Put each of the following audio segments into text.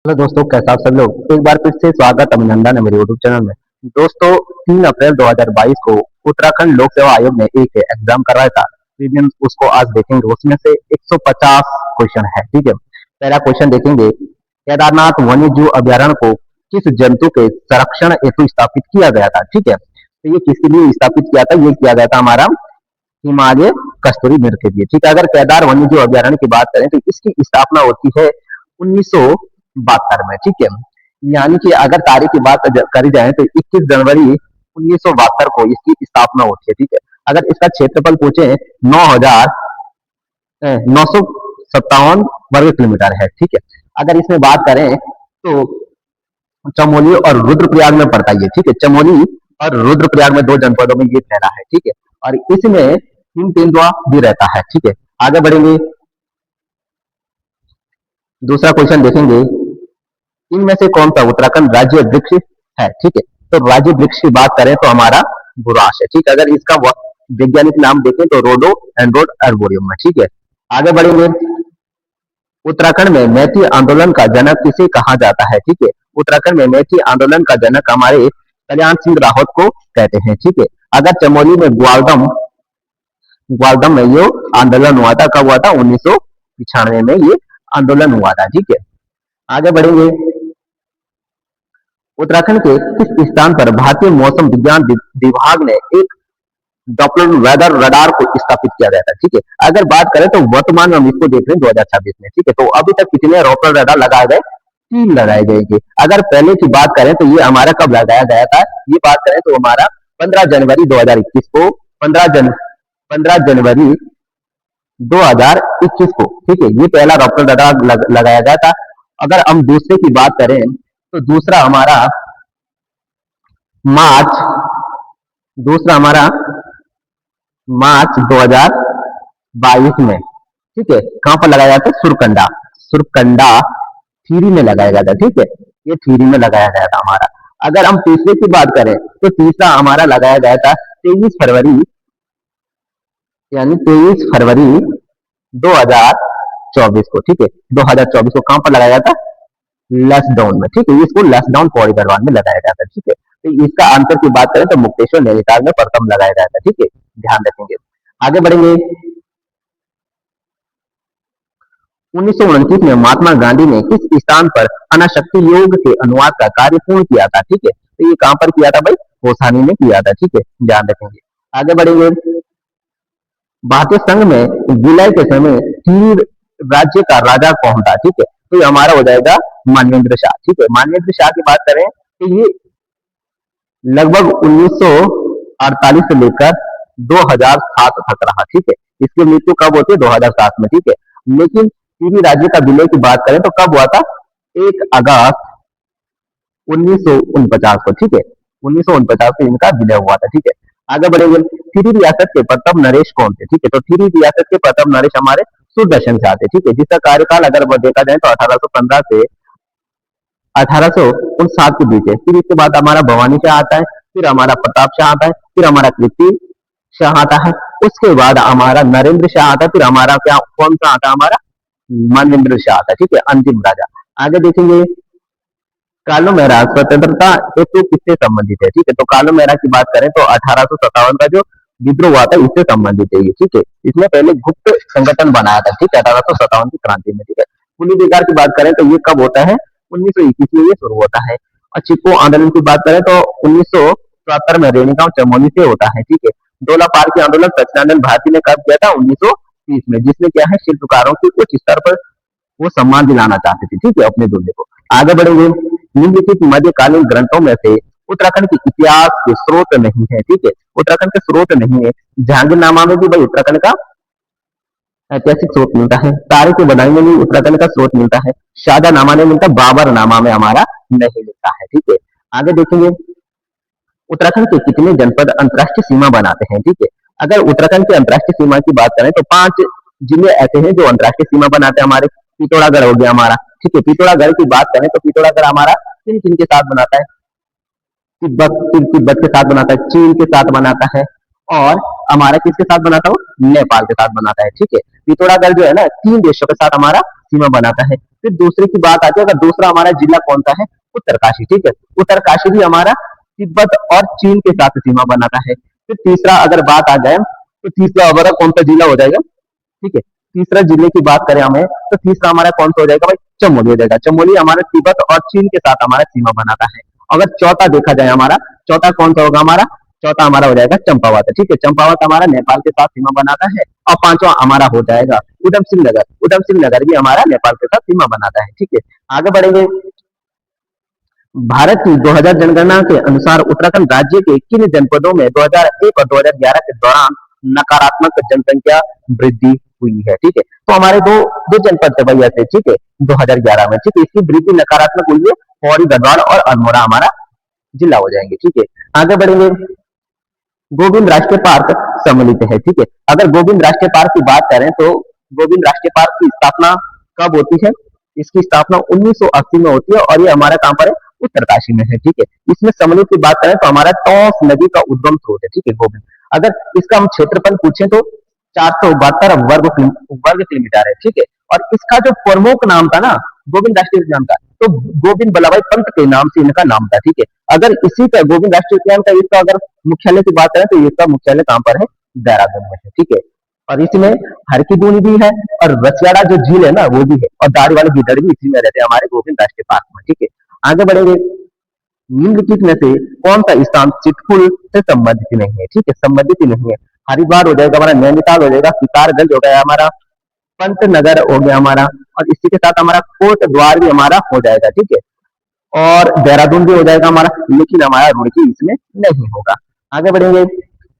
Hello दोस्तों, कैसे आप सब लोग। एक बार फिर से स्वागत, अभिनंदन है मेरे यूट्यूब चैनल में। दोस्तों, 3 अप्रैल 2022 को उत्तराखंड लोक सेवा आयोग ने एक एग्जाम करवाया था। प्रीलिम्स, उसको आज देखेंगे। उसमें से 150 क्वेश्चन है। ठीक है, पहला क्वेश्चन देखेंगे। केदारनाथ वन्य जीव अभ्यारण्य को किस जंतु के संरक्षण हेतु स्थापित किया गया था। ठीक है, तो ये किसके लिए स्थापित किया था? ये किया गया था हमारा हिमालय कस्तूरी मृग के लिए। ठीक है, अगर केदार वन्य जीव अभ्यारण्य की बात करें तो इसकी स्थापना होती है 1972 में। ठीक है, यानी कि अगर तारीख की बात करी जाए तो 21 जनवरी 1972 को इसकी स्थापना होती है। ठीक है, अगर इसका क्षेत्रफल पूछे 9,957 वर्ग किलोमीटर है। ठीक है, अगर इसमें बात करें तो चमोली और रुद्रप्रयाग में पड़ता है। ठीक है, चमोली और रुद्रप्रयाग में 2 जनपदों में ये फैला है। ठीक है, और इसमें हिम तेंदुआ भी रहता है। ठीक है, आगे बढ़ेंगे। दूसरा क्वेश्चन देखेंगे। इनमें से कौन सा उत्तराखंड राज्य वृक्ष है? ठीक है, तो राज्य वृक्ष की बात करें तो हमारा बुराश है। ठीक है, अगर इसका वैज्ञानिक नाम देखें तो रोडो एंड्रोड अर्बोरियम है। ठीक है, आगे बढ़ेंगे। उत्तराखंड में मैती आंदोलन का जनक किसे कहा जाता है? ठीक है, उत्तराखंड में मैती आंदोलन का जनक हमारे कल्याण सिंह रावत को कहते हैं। ठीक है, अगर चमोली में ग्वालदम ग्वालदम में ये आंदोलन हुआ था, कब हुआ था? 1995 में ये आंदोलन हुआ था। ठीक है, आगे बढ़ेंगे। उत्तराखंड के किस स्थान पर भारतीय मौसम विज्ञान विभाग ने एक डॉपलर वेदर रडार को स्थापित किया गया था? ठीक है, अगर बात करें तो वर्तमान में हम इसको देख रहे हैं 2026 में। ठीक है, तो अभी तक कितने डॉपलर रडार लगाए गए? 3 लगाए गए। अगर पहले की बात करें तो ये हमारा कब लगाया गया था? ये बात करें तो हमारा 15 जनवरी 2021 को, 15 जनवरी 2021 को। ठीक है, ये पहला डॉपलर रडार लगाया गया था। अगर हम दूसरे की बात करें तो मार्च दूसरा हमारा मार्च 2022 में। ठीक है, कहां पर लगाया था? सुरकंडा सुरकंडा थीरी में लगाया गया था। ठीक है, ये थीरी में लगाया गया था हमारा। अगर हम तीसरे की बात करें तो तीसरा हमारा लगाया गया था 23 फरवरी, यानी 23 फरवरी 2024 को। ठीक है, 2024 को कहां पर लगाया था? लसडाउन में। ठीक है, इसको लसडाउन पौड़ी गढ़वाल में लगाया गया था। ठीक है, तो इसका आंसर की बात करें तो मुक्तेश्वर नैनीताल में प्रथम लगाया गया था। ठीक है, ध्यान रखेंगे। आगे बढ़ेंगे। 1929 में महात्मा गांधी ने किस स्थान पर अनाशक्ति योग के अनुवाद का कार्य पूर्ण किया था? ठीक है, तो ये कहां पर किया था भाई? कौसानी में किया था। ठीक है, ध्यान रखेंगे। आगे बढ़ेंगे। भारतीय संघ में विलय के समय तीन राज्य का राजा कौन था? ठीक है, तो ये हमारा हो जाएगा मानवेंद्र शाह। ठीक है, मानवेंद्र शाह की बात करें तो ये लगभग 1948 से लेकर 2007 तक रहा। ठीक है, इसकी मृत्यु कब होती है? 2007 में। ठीक है, लेकिन तीन राज्य का विलय की बात करें तो कब हुआ था? 1 अगस्त 1949 को। ठीक है, 1949 में इनका विलय हुआ था। ठीक है, आगे बढ़ेंगे। थिरी रियासत के प्रथम नरेश कौन थे? ठीक है, तो थिरी रियासत के प्रथम नरेश हमारे सुदर्शन शाह थे। ठीक है, जिसका कार्यकाल अगर देखा जाए तो 1815 से 1859 के बीच है। फिर इसके बाद हमारा भवानी शाह आता है, फिर हमारा प्रताप शाह आता है, फिर हमारा कीर्ति शाह आता है, उसके बाद हमारा नरेंद्र शाह आता है, फिर हमारा क्या कौन सा आता है? हमारा मानवेंद्र शाह आता है। ठीक है, अंतिम राजा। आगे देखेंगे। कालो मेहरा स्वतंत्रता हेतु किससे संबंधित है? ठीक है, तो कालो मेहरा की बात करें तो 1857 का जो विद्रोह हुआ था इससे संबंधित है ये। ठीक है, इसमें पहले गुप्त संगठन बनाया था। ठीक है, 1857 की क्रांति में। ठीक है, पुलिस अधिकार की बात करें तो ये कब होता है? 1921 में ये शुरू होता है। और चिपको आंदोलन की बात करें तो 1974 में रेणुगांव चमोली से होता है। ठीक है, डोला पार की आंदोलन सच्चिदानंद भारती ने कब किया था? 1930 में, जिसमें क्या है? शिल्पकारों की उच्च स्तर पर वो सम्मान दिलाना चाहते थे। ठीक है, अपने दूल्हे को। आगे बढ़ेंगे। निम्नलिखित मध्यकालीन ग्रंथों में से उत्तराखंड के इतिहास के स्रोत नहीं है। ठीक है, उत्तराखंड के स्रोत नहीं है। जहांगीरनामा में भी भाई उत्तराखंड का ऐतिहासिक स्रोत मिलता है। तारे की बधाई में भी उत्तराखंड का स्रोत मिलता है। शाहजहानामा में मिलता, बाबर नामा में हमारा नहीं मिलता है। ठीक है, आगे देखेंगे। उत्तराखंड के कितने जनपद अंतरराष्ट्रीय सीमा बनाते हैं? ठीक है, अगर उत्तराखंड की अंतरराष्ट्रीय सीमा की बात करें तो 5 जिले ऐसे हैं जो अंतरराष्ट्रीय सीमा बनाते हैं। हमारे पिथौरागढ़ हो गया हमारा। ठीक है, पिथौरागढ़ की बात करें तो पिथौरागढ़ हमारा किन किन के साथ बनाता है? तिब्बत के साथ बनाता है, चीन के साथ बनाता है, और हमारा किसके साथ बनाता है? नेपाल के साथ बनाता है। ठीक है, पिथौरागढ़ जो है ना 3 देशों के साथ हमारा सीमा बनाता है। फिर दूसरे की बात आती है, अगर दूसरा हमारा जिला कौन सा है, उत्तरकाशी, ठीक है। उत्तरकाशी भी हमारा तिब्बत और चीन के साथ सीमा बनाता है। फिर तीसरा अगर बात आ जाए तो तीसरा हमारा कौन सा जिला हो जाएगा, ठीक है। तीसरा जिले की बात करें हमें तो तीसरा हमारा कौन सा हो जाएगा भाई, चमोली हो जाएगा। चमोली हमारा तिब्बत और चीन के साथ हमारा सीमा बनाता है। अगर चौथा देखा जाए हमारा, चौथा कौन सा होगा हमारा, चौथा हमारा हो जाएगा चंपावत, ठीक है। चंपावत हमारा नेपाल के साथ सीमा बनाता है। और पांचवा हमारा हो जाएगा उधम सिंह नगर। उधम सिंह नगर भी हमारा नेपाल के साथ सीमा बनाता है, ठीक है। आगे बढ़ेंगे। भारत की 2000 जनगणना के अनुसार उत्तराखंड राज्य के किन जनपदों में 2001 और 2011 के दौरान नकारात्मक जनसंख्या वृद्धि हुई है, ठीक है। तो हमारे दो दो जनपद थे भैया से, ठीक है, 2011 में, ठीक है। इसकी वृद्धि नकारात्मक हुई है, पौड़ी गढ़वाल और अल्मोड़ा हमारा जिला हो जाएंगे, ठीक है। आगे बढ़ेंगे। गोविंद राष्ट्रीय पार्क सम्मिलित है, ठीक है। अगर गोविंद राष्ट्रीय पार्क की बात करें तो गोविंद राष्ट्रीय पार्क की स्थापना कब होती है, इसकी स्थापना 1980 में होती है और ये हमारा कहां पर है, उत्तरकाशी में है, ठीक है। इसमें सम्मिलित की बात करें तो हमारा टॉस नदी का उद्गम स्रोत है, ठीक है, गोविंद। अगर इसका हम क्षेत्रफल पूछें तो 472 वर्ग किलोमीटर है, ठीक है। और इसका जो प्रमुख नाम था ना, गोविंद राष्ट्रीय उद्यान का, तो गोविंद बल्लभ भाई पंत के नाम से इनका नाम था, ठीक है। अगर इसी का गोविंद राष्ट्रीय उद्यान का इसका अगर मुख्यालय की बात करें तो इसका मुख्यालय कहां पर है, देहरादून में है, ठीक है। और इसमें हर की दूनी भी है और रसियाड़ा जो झील है ना वो भी है, और दाढ़ी वाले गिद्दड़ भी इसी में रहते हैं हमारे गोविंद राष्ट्रीय पार्क में, ठीक है। आगे बढ़ेंगे। निम्नलिखित में से कौन सा स्थान चित्रकूट से संबंधित नहीं है, ठीक है, संबंधित नहीं है। हरिद्वार हो जाएगा हमारा, नैनीताल हो जाएगा, सितारगंज हो गया हमारा, पंतनगर हो गया हमारा, और इसी के साथ हमारा कोट द्वार भी हमारा हो जाएगा, ठीक है। और देहरादून भी हो जाएगा हमारा, लेकिन हमारा रुड़की इसमें नहीं होगा। आगे बढ़ेंगे।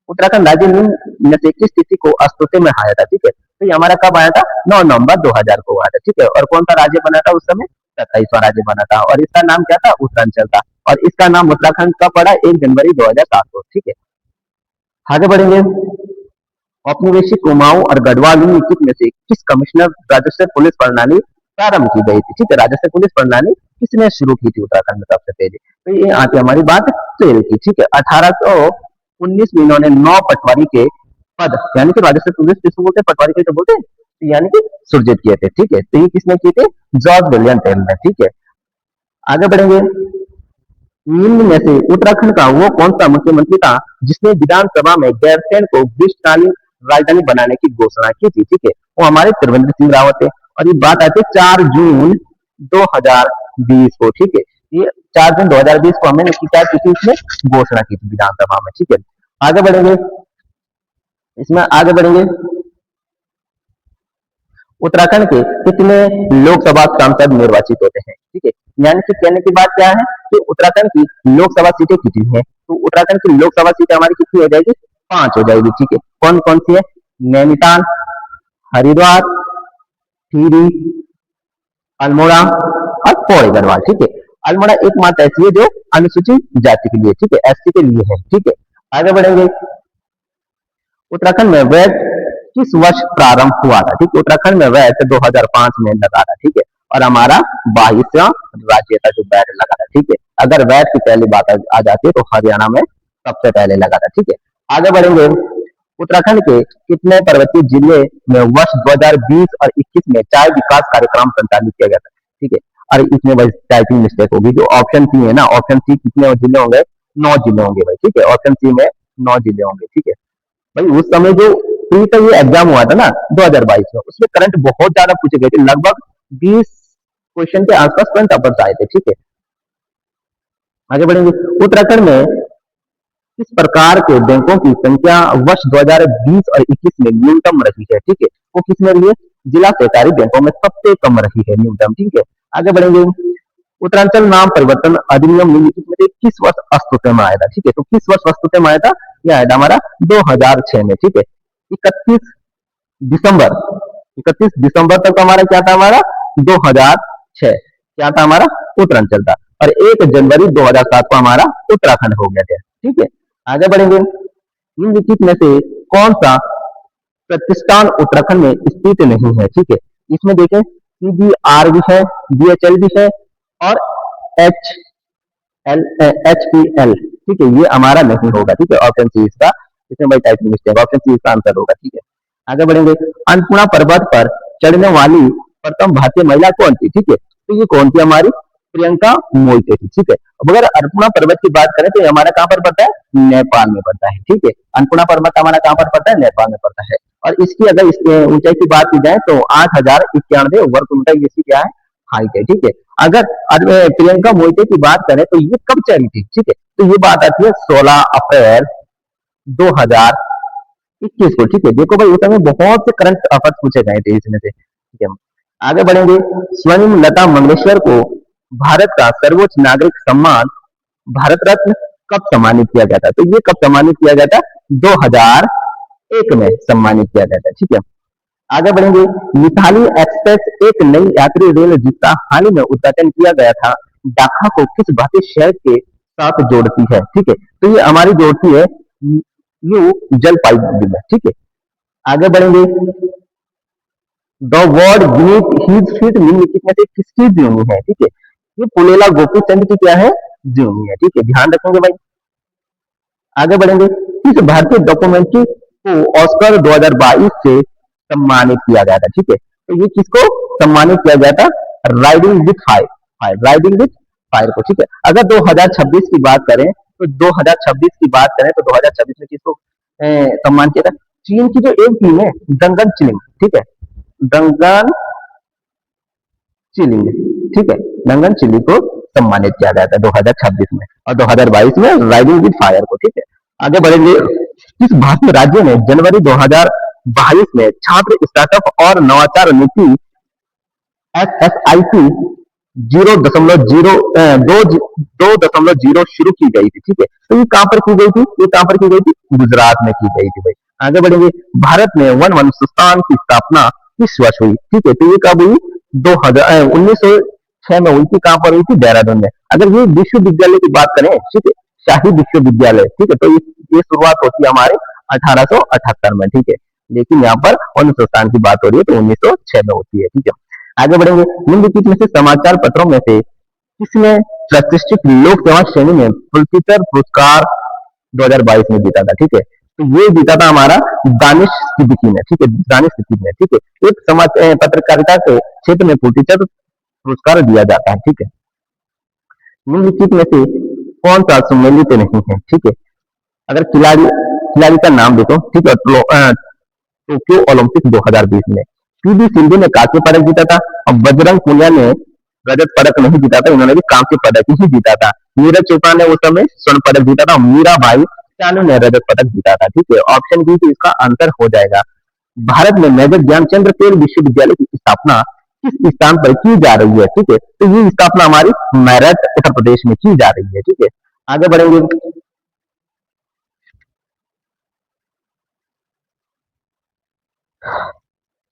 उत्तराखंड राज्य निम्न में से किस तिथि को अस्तित्व में आया था, ठीक है। तो ये हमारा कब आया था, 9 नवंबर 2000 को आया था, ठीक है। और कौन सा राज्य बना था उस समय, 27वां राज्य बना था, और इसका नाम क्या था, उत्तरांचल था। और इसका नाम उत्तराखंड कब पड़ा, 1 जनवरी 2007 को, ठीक है। आगे बढ़ेंगे। औपनिवेशिक कुमाऊं और गढ़वाल निम्नलिखित में से किस कमिश्नर राजस्व पुलिस प्रणाली प्रारंभ की गई थी, ठीक है। राजस्व पुलिस प्रणाली किसने शुरू की थी उत्तराखंड में सबसे पहले, तो ये आती हमारी बात ट्रेल की, ठीक है। 1819 में इन्होंने 9 पटवारी के पद, यानी कि राजस्व पुलिस किसको बोलते हैं, पटवारी को तो बोलते हैं, तो यानी कि सृजित किए थे, ठीक है। तो ये किसने किए थे, जॉर्ज विलियम टेल ने, ठीक है। आगे बढ़ेंगे। निम्न में से उत्तराखंड का वो कौन सा मुख्यमंत्री था जिसने विधानसभा में गैरसैंण को ग्रीष्मकालीन राजधानी बनाने की घोषणा की थी, ठीक है। वो हमारे त्रिवेंद्र सिंह रावत है। और ये बात आती है 4 जून 2020 को, ठीक है। ये 4 जून 2020 को हमने क्या की थी, इसमें घोषणा की थी विधानसभा में, ठीक है। आगे बढ़ेंगे। इसमें आगे बढ़ेंगे। उत्तराखंड के कितने लोकसभा सांसद निर्वाचित होते हैं, ठीक है। यानी कि कहने की बात क्या है कि उत्तराखंड की लोकसभा सीटें कितनी है, तो उत्तराखंड की लोकसभा सीटें हमारी कितनी हो जाएगी, 5 हो जाएगी, ठीक है। कौन कौन सी है, नैनीताल, हरिद्वार, टिहरी, अल्मोड़ा और पौड़ी गढ़वाल, ठीक है। अल्मोड़ा एकमात्र ऐसी है जो अनुसूचित जाति के लिए, ठीक है, एससी के लिए है, ठीक है। आगे बढ़ेंगे। उत्तराखंड में वैट किस वर्ष प्रारंभ हुआ था, ठीक है। उत्तराखंड में वैट 2005 में लगा था, ठीक है। और हमारा 22वां राज्य था जो वैट लगा था, ठीक है। अगर वैट की पहली बात आ जाती है तो हरियाणा में सबसे पहले लगा था, ठीक है। आगे बढ़ेंगे। उत्तराखंड के कितने पर्वतीय जिले में वर्ष 2020 और 21 में चाय विकास कार्यक्रम संचालित किया गया था, ठीक है। और इसमें भाई टाइपिंग मिस्टेक होगी, जो ऑप्शन सी है ना, ऑप्शन सी कितने जिले होंगे, 9 जिले होंगे भाई, ठीक है। ऑप्शन सी में 9 जिले होंगे, ठीक है भाई। उस समय जो प्री का ये एग्जाम हुआ था ना 2022 में, उसमें करंट बहुत ज्यादा पूछे गए थे, लगभग 20 क्वेश्चन के आसपास करंट अफेयर्स आए थे, ठीक है। आगे बढ़ेंगे। उत्तराखंड में किस प्रकार के बैंकों की संख्या वर्ष 2020 और 21 में न्यूनतम रही है, ठीक है। वो किसमें रही है, जिला सहकारी बैंकों में सबसे कम रही है न्यूनतम, ठीक है। आगे बढ़ेंगे। उत्तरांचल नाम परिवर्तन अधिनियम निम्नलिखित में से किस वर्ष अस्तित्व में आया था, ठीक है। तो किस वर्ष अस्तित्व में आया था, यह आया था हमारा 2006 में, ठीक है। 31 दिसंबर 31 दिसंबर तक हमारा क्या था, हमारा 2006 क्या था, हमारा उत्तरांचल था। और 1 जनवरी 2007 को हमारा उत्तराखंड हो गया था, ठीक है। आगे बढ़ेंगे। निम्नलिखित में से कौन सा प्रतिष्ठान उत्तराखंड में स्थित नहीं है, ठीक है। इसमें देखें CBR भी है, BHL भी है और HPL, ठीक है। ये हमारा नहीं होगा, ठीक है। ऑप्शन सी इसका, इसमें भाई टाइपिंग मिस्टेक, ऑप्शन सी इसका आंसर होगा, ठीक है। आगे बढ़ेंगे। अन्नपूर्णा पर्वत पर चढ़ने वाली प्रथम भारतीय महिला कौन थी, ठीक है, तो ये कौन थी हमारी प्रियंका मोइते थी, ठीक है। अब अगर अन्नपूर्णा पर्वत की बात करें तो ये हमारा कहाँ पर पड़ता है, नेपाल में पड़ता है, ठीक है। अन्नपूर्णा पर्वत हमारा कहाँ पर पड़ता है, नेपाल में पड़ता है। और इसकी अगर इस ऊंचाई की बात की जाए तो 8,091 वर्ग किलोमीटर इसकी क्या है, हाइट है, ठीक है। अगर प्रियंका मोइते की बात करें तो ये कब चली थी, ठीक है, तो ये बात आती है 16 अप्रैल 2021 को, ठीक है। देखो भाई उस समय बहुत से करंट अफेयर्स पूछे गए थे इसमें से, ठीक है। आगे बढ़ेंगे। स्वर्णिम लता मंगेशकर को भारत का सर्वोच्च नागरिक सम्मान भारत रत्न कब सम्मानित किया गया था, तो ये कब सम्मानित किया गया था, 2001 में सम्मानित किया गया था, ठीक है। आगे बढ़ेंगे। मिताली एक्सप्रेस एक नई यात्री रेल जिसका हाल ही में उद्घाटन किया गया था, ढाका को किस भारतीय शहर के साथ जोड़ती है, ठीक है, तो ये हमारी जोड़ती है न्यू जलपाईगुड़ी में, ठीक है। आगे बढ़ेंगे। The word beneath his feet निम्नलिखित में से किसकी जीवनी है, ठीक है, ये पुलेला गोपी चंद की क्या है, जीवनी है, ठीक है, ध्यान रखेंगे भाई। आगे बढ़ेंगे। किस भारतीय डॉक्यूमेंट्री को ऑस्कर 2022 से सम्मानित किया गया था, ठीक है, तो ये किसको सम्मानित किया गया था, riding with fire, riding with fire को, ठीक है। अगर 2026 की बात करें तो 2026 की बात करें तो 2026 में किसको सम्मान किया था, चीन की जो एक टीम है दंगन चिलिंग, ठीक है, दंगन चिलिंग, ठीक है, दंगन चिली को सम्मानित किया गया था 2026 में, और 2022 में राइडिंग विद फायर को, ठीक है। आगे बढ़ेंगे। किस भारतीय राज्य ने जनवरी 2022 में छात्र स्टार्टअप और नवाचार नीति SSIP 0.0 शुरू की गई थी, ठीक है, तो ये कहां पर की गई थी, ये कहां पर की गई थी, गुजरात में की गई थी भाई। आगे बढ़ेंगे। भारत में वन संस्थान की स्थापना किस वर्ष हुई, ठीक है, तो ये कब हुई, 1906 में हुई थी, कहां पर हुई थी, देहरादून में। अगर ये विश्वविद्यालय की बात करें, ठीक है, शाही विश्वविद्यालय, ठीक है, तो ये शुरुआत होती है हमारे 1878 में, ठीक है, लेकिन यहाँ पर वन संस्थान की बात हो रही है तो 1906 में होती है, ठीक है। आगे बढ़ेंगे। निम्नलिखित में से समाचार पत्रों में से किसने प्रतिष्ठित लोक सेवा श्रेणी में पुलित्जर पुरस्कार 2022 में जीता था, ठीक है, तो ये जीता था हमारा दानिश सिद्दीकी ने, ठीक है, दानिश सिद्दीकी ने, ठीक है। एक समाचार पत्रकारिता के क्षेत्र में पुलित्जर पुरस्कार दिया जाता है, ठीक है। निम्नलिखित में से कौन सा सम्मिलित नहीं है, ठीक है, अगर खिलाड़ी खिलाड़ी का नाम देखो, ठीक है, टोक्यो ओलंपिक 2020 में पीवी सिंधु ने कांस्य पदक जीता था, और बजरंग पुनिया ने रजत पदक नहीं जीता था, इन्होंने भी कांस्य पदक ही जीता था। नीरज चोपड़ा ने उस समय स्वर्ण पदक जीता था, मीराबाई चानू ने रजत पदक जीता था, ठीक है। ऑप्शन बी, तो इसका आंसर हो जाएगा। भारत में मेजर ध्यानचंद्र खेल विश्वविद्यालय की स्थापना किस स्थान पर की जा रही है, ठीक है, तो ये स्थापना हमारी मेरठ उत्तर प्रदेश में की जा रही है, ठीक है। आगे बढ़ेंगे।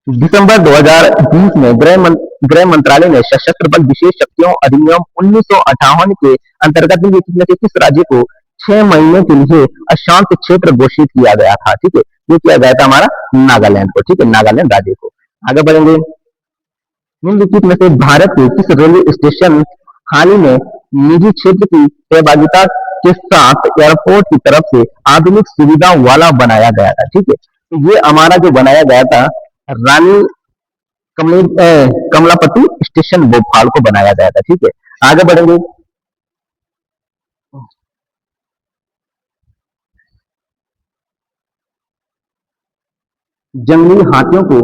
दिसंबर 2020 में गृह मंत्रालय ने सशस्त्र बल विशेष शक्तियों अधिनियम 1958 के अंतर्गत निम्नलिखित में से किस राज्य को 6 महीने के लिए अशांत क्षेत्र घोषित किया गया था, ठीक है, ये किया गया था हमारा नागालैंड को, ठीक है, नागालैंड राज्य को। आगे बढ़ेंगे। निम्नलिखित में से भारत के किस रेलवे स्टेशन हाल ही में निजी क्षेत्र की सहभागिता के साथ एयरपोर्ट की तरफ से आधुनिक सुविधा वाला बनाया गया था, ठीक है, तो ये हमारा जो बनाया गया था रानी कमलापति स्टेशन भोपाल को बनाया गया था, ठीक है। आगे बढ़ेंगे। जंगली हाथियों को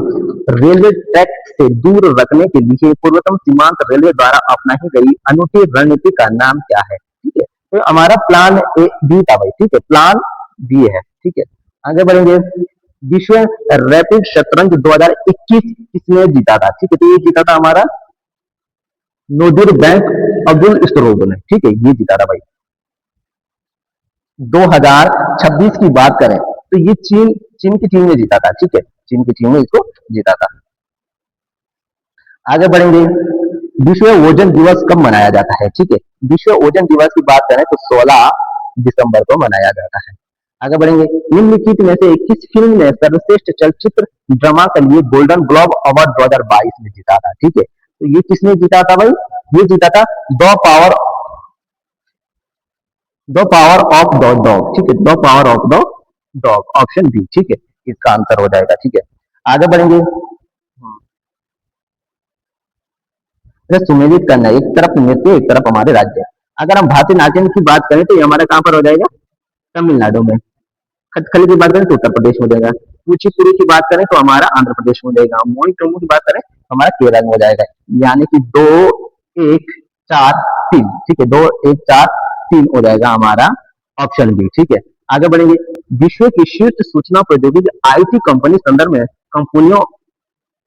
रेलवे ट्रैक से दूर रखने के लिए पूर्वोत्तर सीमांत रेलवे द्वारा अपनाई गई अनूठी रणनीति का नाम क्या है, ठीक है, तो हमारा प्लान ए बी था भाई, ठीक है, प्लान बी है, ठीक है। आगे बढ़ेंगे। विश्व रैपिड शतरंज 2021 किसने जीता था, ठीक है, तो ये जीता था हमारा नोदिर बैंक अब्दुल स्टरोव ने, ठीक है, ये जीता था भाई। 2026 की बात करें तो ये चीन चीन की टीम ने जीता था, ठीक है, चीन की टीम ने इसको जीता था। आगे बढ़ेंगे। विश्व ओजोन दिवस कब मनाया जाता है, ठीक है, विश्व ओजोन दिवस की बात करें तो 16 दिसंबर को मनाया जाता है। आगे बढ़ेंगे। निम्नलिखित में से किस फिल्म ने सर्वश्रेष्ठ चलचित्र ड्रामा के लिए गोल्डन ग्लोब अवार्ड 2022 में जीता था, ठीक है, तो ये किसने जीता था भाई, ये जीता था the power of the dog, ठीक है, the power of the dog, option B, ठीक है, इसका आंसर हो जाएगा, ठीक है। आगे बढ़ेंगे। जैसे सुमेलित करना, एक तरफ नृत्य एक तरफ हमारे राज्य। अगर हम भारतनाट्यम की बात करें तो ये हमारा कहाँ पर हो जाएगा, तमिलनाडु में। कथकली की बात करें तो उत्तर प्रदेश में हो जाएगा। कुचिपुड़ी की बात करें तो हमारा आंध्र प्रदेश में हो जाएगा। मोहिनीअट्टम की बात करें तो हमारा केरल में हो जाएगा। यानी कि 2 1 4 3, ठीक है, 2 1 4 3 हो जाएगा हमारा ऑप्शन बी। ठीक है, आगे बढ़ेंगे। विश्व की शीर्ष सूचना प्रौद्योगिकी आईटी कंपनी संदर्भ में कंपनियों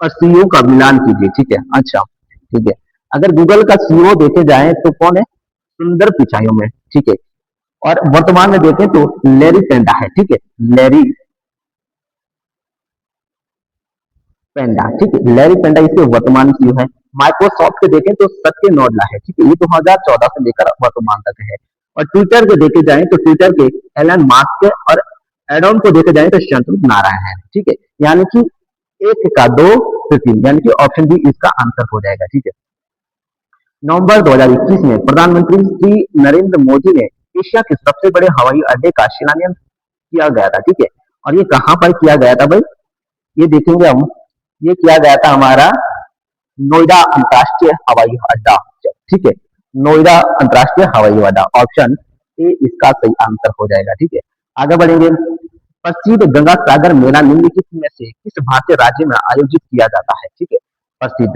और सीईओ का मिलान कीजिए। ठीक है, अच्छा ठीक है। अगर गूगल का सीईओ देखे जाए तो कौन है, सुंदर पिचाई में। ठीक है, और वर्तमान में देखें तो लेरी पेंडा है। ठीक है, लेरी पेंडा, ठीक है, लैरी पेंडा इसके वर्तमान सीईओ है। माइक्रोसॉफ्ट के देखें तो सत्य नोडला है। ठीक है, ये 2014 से लेकर वर्तमान तक है। और ट्विटर के देखे जाए तो ट्विटर के एलन मास्क के, और एडोन को देखे जाए तो शंतनु नारायण है। ठीक है, यानी कि 1 का 2 से 3, यानी कि ऑप्शन बी इसका आंसर हो जाएगा। ठीक है, नवंबर 2021 में प्रधानमंत्री श्री नरेंद्र मोदी ने एशिया के सबसे बड़े हवाई अड्डे का शिलान्यास किया गया था। ठीक है, और ये कहाँ पर किया गया था भाई, ये देखेंगे हम। ये किया गया था हमारा नोएडा अंतर्राष्ट्रीय हवाई अड्डा। ठीक है, नोएडा अंतर्राष्ट्रीय हवाई अड्डा, ऑप्शन ए इसका सही आंसर हो जाएगा। ठीक है, आगे बढ़ेंगे। प्रसिद्ध गंगा सागर मेला निम्नलिखित में से किस भारतीय राज्य में आयोजित किया जाता है। ठीक है, प्रसिद्ध,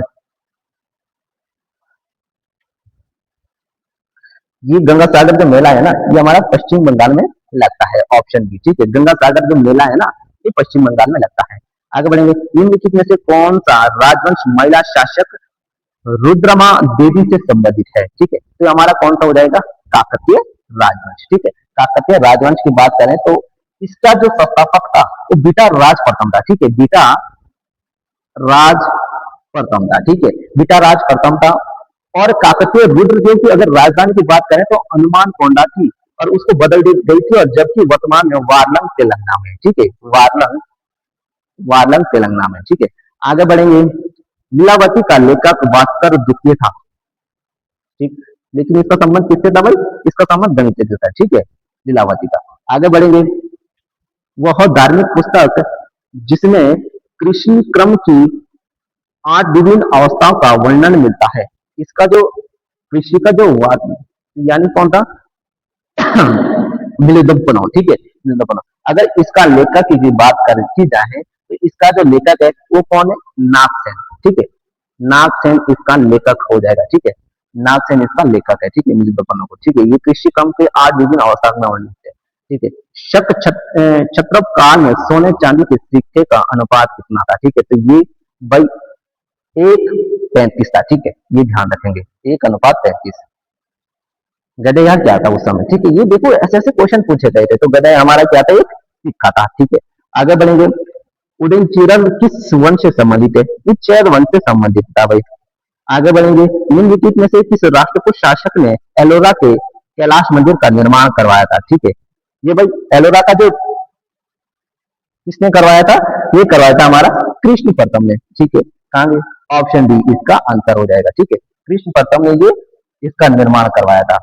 ये गंगा सागर जो मेला है ना, ये हमारा पश्चिम बंगाल में लगता है, ऑप्शन बी। ठीक है, गंगा सागर जो मेला है ना, ये पश्चिम बंगाल में लगता है। आगे बढ़ेंगे। निम्नलिखित में से कौन सा राजवंश महिला शासक रुद्रमा देवी से संबंधित है। ठीक है, तो हमारा कौन सा हो जाएगा, काकतीय राजवंश। ठीक है, काकतीय राजवंश की बात करें तो इसका जो संस्थापक था वो बीटा राज प्रथम था। ठीक है, बीटा राज प्रथम था। ठीक है, बीटा राज प्रथम था। और काकतीय रुद्रदेव की अगर राजधानी की बात करें तो अनुमान कोंडा थी, और उसको बदल दी गई थी, और जबकि वर्तमान में वारलंग तेलंगाना में। ठीक है, वारलंग वारलंग तेलंगाना में। ठीक है, आगे बढ़ेंगे। लीलावती का लेखक भास्कर द्वितीय था। ठीक, लेकिन इसका संबंध किससे था भाई, इसका संबंध गणित से था। ठीक है, लीलावती का। आगे बढ़ेंगे। वह धार्मिक पुस्तक जिसमें कृषि क्रम की 8 विभिन्न अवस्थाओं का वर्णन मिलता है, इसका जो कृषि का जो यानी कौन था, मिलिंदपनो। ठीक है, मिलिंदपनो। अगर इसका लेखक की बात कर की जाए तो इसका जो लेखक है वो कौन है, नागसेन। ठीक है, नागसेन इसका लेखक हो जाएगा। ठीक है, नागसेन इसका लेखक है। ठीक है, मिलिंदपनो को। ठीक है, ये कृषि क्रम के 8 विभिन्न अवस्था में वर्णित है। ठीक है, शक क्षत्रप काल में सोने चांदी के सिक्के का अनुपात कितना था। ठीक है, तो ये भाई 1:35 था। ठीक है, ये ध्यान रखेंगे, 1:35। गधेया क्या था उस समय। ठीक है, ये देखो ऐसे ऐसे क्वेश्चन पूछे गए थे। तो गधेया हमारा क्या था, एक सिक्का था। ठीक है, आगे बढ़ेंगे। उदयचीरन किस वंश से संबंधित है, ये चैद वंश से संबंधित था भाई। आगे बढ़ेंगे। निम्नलिखित में से किस राष्ट्रकूट शासक ने एलोरा के कैलाश मंदिर का निर्माण करवाया था। ठीक है, ये भाई एलोरा का जो किसने करवाया था, ये करवाया था हमारा कृष्ण प्रथम ने। ठीक है, कहां, ऑप्शन डी इसका आंसर हो जाएगा। ठीक है, कृष्ण प्रथम ने ये इसका निर्माण करवाया था।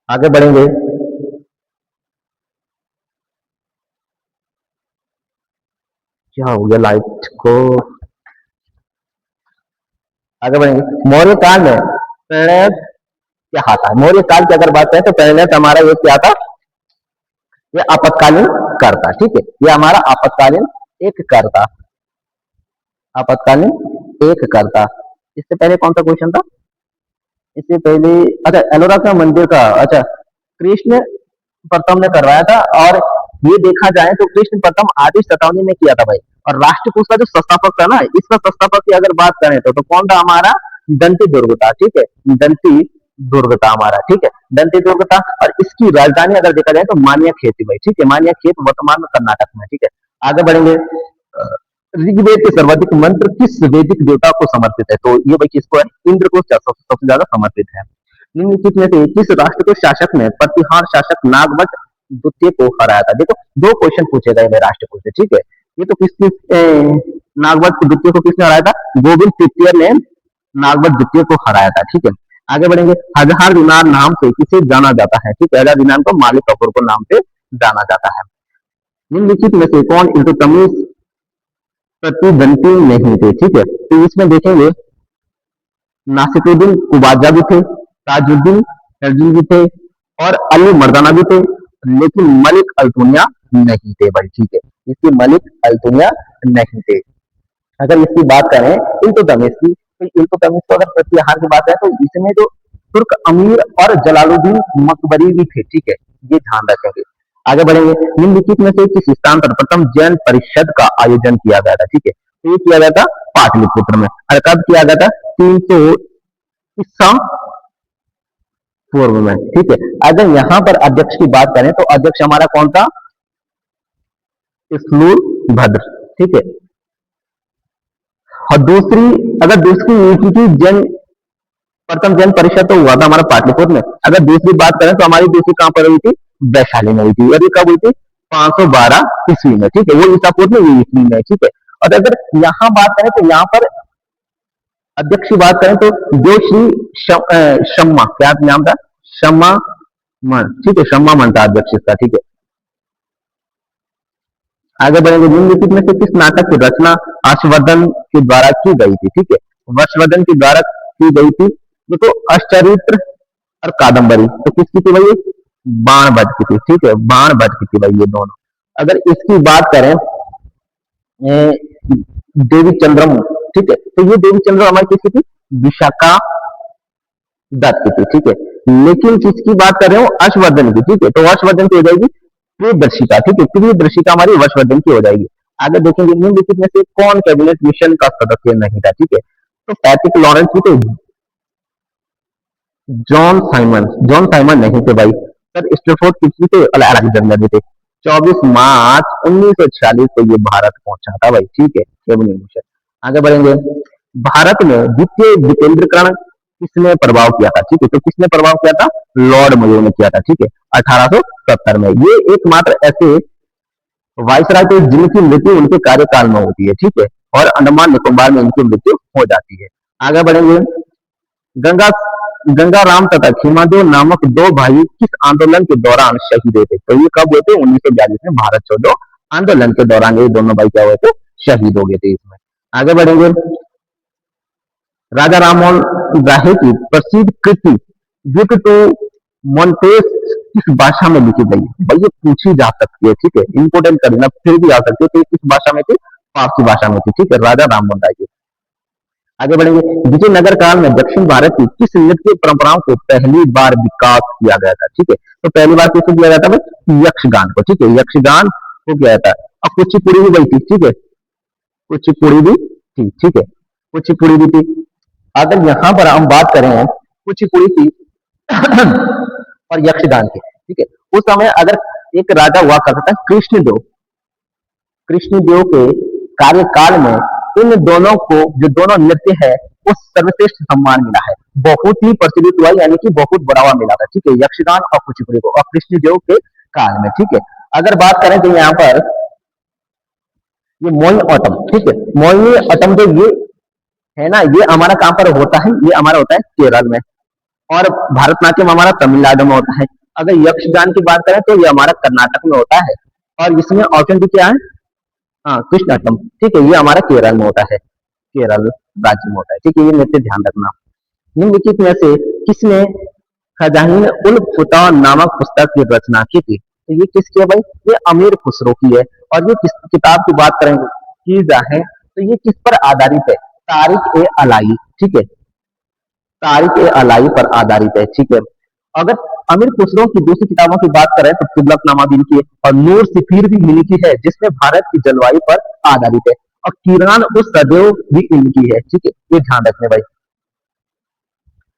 आगे बढ़ेंगे। क्या हो गया लाइट को, आगे बढ़ेंगे। मौर्य काल में प्रणय क्या था, मौर्य काल की अगर बात करें तो प्रणय हमारा ये क्या था, ये आपातकालीन कर था। ठीक है, ये हमारा आपातकालीन एक कर था, आपातकालीन एक कर था। इससे पहले कौन सा क्वेश्चन था, इससे पहले, अच्छा एलोरा का मंदिर का, अच्छा कृष्ण प्रथम ने करवाया था। और ये देखा जाए तो कृष्ण प्रथम 8वीं शताब्दी में किया था भाई। और राष्ट्रकूट का जो संस्थापक था ना, इसका संस्थापक की अगर बात करें तो कौन था हमारा, दंती दुर्ग था। ठीक है, दंती दुर्ग था हमारा। ठीक है, दंती दुर्ग था। और इसकी राजधानी अगर देखा जाए तो मानिया खेत थी भाई। ठीक है, मानिया खेत वर्तमान में कर्नाटक में। ठीक है, आगे बढ़ेंगे। ऋग्वेद के सर्वाधिक मंत्र किस वैदिक देवता को समर्पित है, तो ये भाई किसको है, इंद्र को सबसे ज्यादा समर्पित है। निम्नलिखित में से किस राष्ट्र के शासक ने प्रतिहार शासक नागवत द्वितीय को हराया था। देखो 2 क्वेश्चन पूछे गए राष्ट्रकूट से। ठीक है, ये तो नागवत द्वितीय को किसने हराया था, गोविंद तृतीय ने नागवत द्वितीय को हराया था। ठीक है, आगे बढ़ेंगे। हजार दिनार नाम से किसे जाना जाता है। ठीक है, हजार दिनार को मालिक कपूर को नाम से जाना जाता है। निम्नलिखित में से कौन इल्तुतमिश प्रतिद्वंदी नहीं थे, ठीक है। तो इसमें देखेंगे नासिरुद्दीन कुबाजा भी थे, ताजुद्दीन खिलजी भी थे और अली मर्दाना भी थे, लेकिन मलिक अल्तुनिया नहीं थे भाई, ठीक है। इसकी मलिक अल्तुनिया नहीं थे। अगर इसकी बात करें इल्तुतमिश की, तो इल्तुतमिश को अगर प्रत्याहार की बात है तो इसमें जो तुर्क अमीर और जलालुद्दीन मकबरी भी थे, ठीक है, ये ध्यान रखेंगे। आगे बढ़ेंगे, निम्नलिखित में से किस स्थान पर प्रथम जैन परिषद का आयोजन किया गया था, ठीक है। तो ये किया गया था पाटलिपुत्र में, और कब किया गया था? 300 ईसा पूर्व में, ठीक है। अगर यहाँ पर अध्यक्ष की बात करें तो अध्यक्ष हमारा कौन था? इस्लूल भद्र, ठीक है। और दूसरी, अगर दूसरी नीति की जैन प्रथम जैन परिषद तो हुआ था हमारा पाटलिपुत्र में। अगर दूसरी बात करें तो हमारी दूसरी कहां पर हुई थी? वैशाली में हुई थी, और ये कब हुई थी? 512 ईस्वी में, ठीक है। वो ईसा पूर्व में, ये ईस्वी में, ठीक है। और अगर यहाँ बात करें तो यहाँ पर अध्यक्ष की बात करें तो जो श्री शम्मा, क्या नाम था? शम्मा मन, ठीक है, शम्मा मन था अध्यक्ष इसका, ठीक है। आगे बढ़ेंगे, निम्नलिखित में से किस नाटक की रचना हर्षवर्धन के द्वारा की गई थी, ठीक है। हर्षवर्धन के द्वारा की गई थी देखो अष्टचरित्र और कादम्बरी, तो किसकी थी भाई? बाण भट्ट की थी, ठीक है, बाण भट्ट की थी भाई ये दोनों। अगर इसकी बात करें देवी चंद्रम, ठीक है, तो ये देवी चंद्रम हमारी किसकी थी? विशाखा दत्त की थी, ठीक है। लेकिन किसकी बात कर रहे हो? हर्षवर्धन की, ठीक है। तो हर्षवर्धन की हो जाएगी प्रियदर्शिका, ठीक है, प्रियदर्शिका हमारी हर्षवर्धन की हो जाएगी। आगे देखेंगे, निम्नलिखित में से कौन कैबिनेट मिशन का सदस्य नहीं था, ठीक है। तो पैट्रिक लॉरेंस भी थे, जॉन साइमन नहीं थे भाई, सर स्टैफोर्ड किप्स भी थे और अलेक्जेंडर भी थे। 24 मार्च 1946 को ये भारत पहुंचा था भाई, ठीक है, कैबिनेट मिशन। आगे बढ़ेंगे, भारत में द्वितीय विकेंद्रीकरण किसने प्रभाव किया था, ठीक है। तो किसने प्रभाव किया था? लॉर्ड मेयो ने किया था, ठीक है, 1870 में। ये एकमात्र ऐसे वायसराय थे जिनकी मृत्यु उनके कार्यकाल में होती है, ठीक है, और अंडमान निकोबार में इनकी मृत्यु हो जाती है। आगे बढ़ेंगे, गंगा गंगा राम तथा खीमादेव नामक दो भाई किस आंदोलन के दौरान शहीद हुए थे? तो ये कब हुए थे? 1942 में भारत छोड़ो आंदोलन के दौरान ये दोनों भाई क्या हुए थे? शहीद हो गए थे इसमें। आगे बढ़ेंगे, राजा राममोहन राय की प्रसिद्ध कृति गिफ्ट टू मोन्टेस किस भाषा में लिखी गई है? भाई ये पूछी जा सकती है, ठीक है, इंपोर्टेंट करना फिर भी आ सकती है, तो किस भाषा में थी? फारसी भाषा में थी, ठीक है, राजा राममोहन राय की। आगे बढ़ेंगे, विजयनगर काल में दक्षिण भारत की किस नृत्य परंपराओं को पहली बार विकास किया गया था, ठीक है। तो पहली बार किसको किया जाता है? यक्षगान को, ठीक है, यक्षगान को किया जाता है। और कुचिपुड़ी भी गई थी, ठीक है, कुचिपुड़ी भी थी, ठीक है, कुचिपुड़ी भी थी। अगर यहाँ पर हम बात करें कुचिपुड़ी की और यक्षगान की, ठीक है, उस समय अगर एक राजा हुआ करता था कृष्णदेव के कार्यकाल में इन दोनों को, जो दोनों नृत्य है, वो सर्वश्रेष्ठ सम्मान मिला है, बहुत ही प्रचलित हुआ, यानी कि बहुत बढ़ावा मिला था, ठीक है, यक्षगान और कुचिपुड़ी को, और कृष्णदेव के काल में, ठीक है। अगर बात करें तो यहाँ पर ये मोहिनी ऑटम, ठीक है, मोहिनी ऑटम जो ये है ना, ये हमारा कहां पर होता है? ये हमारा होता है केरल में, और भारतनाट्यम हमारा तमिलनाडु में होता है। अगर यक्षगान की बात करें तो ये हमारा कर्नाटक में होता है, और इसमें ऑप्शन भी क्या है? हाँ, कृष्णाटम, ठीक है, ये हमारा केरल में होता है, केरल राज्य में होता है, ठीक है, ये नृत्य ध्यान रखना। निम्नलिखित में से किसने खजाहीन उल फुता नामक पुस्तक की रचना की थी? तो ये किसकी है भाई? ये अमीर खुसरो की है। और ये किस किताब की बात करेंगे की जाए तो ये किस पर आधारित है? तारिक ए अलाई, ठीक है, तारिक ए अलाई पर आधारित है, ठीक है। अगर अमीर खुसरो की दूसरी किताबों की बात करें तो तुगलकनामा भी इनकी है, और नूर सिफीर भी इनकी है, जिसमें भारत की जलवायु पर आधारित है, और किरान उस सदैव भी इनकी है, ठीक है, ये ध्यान रखने भाई।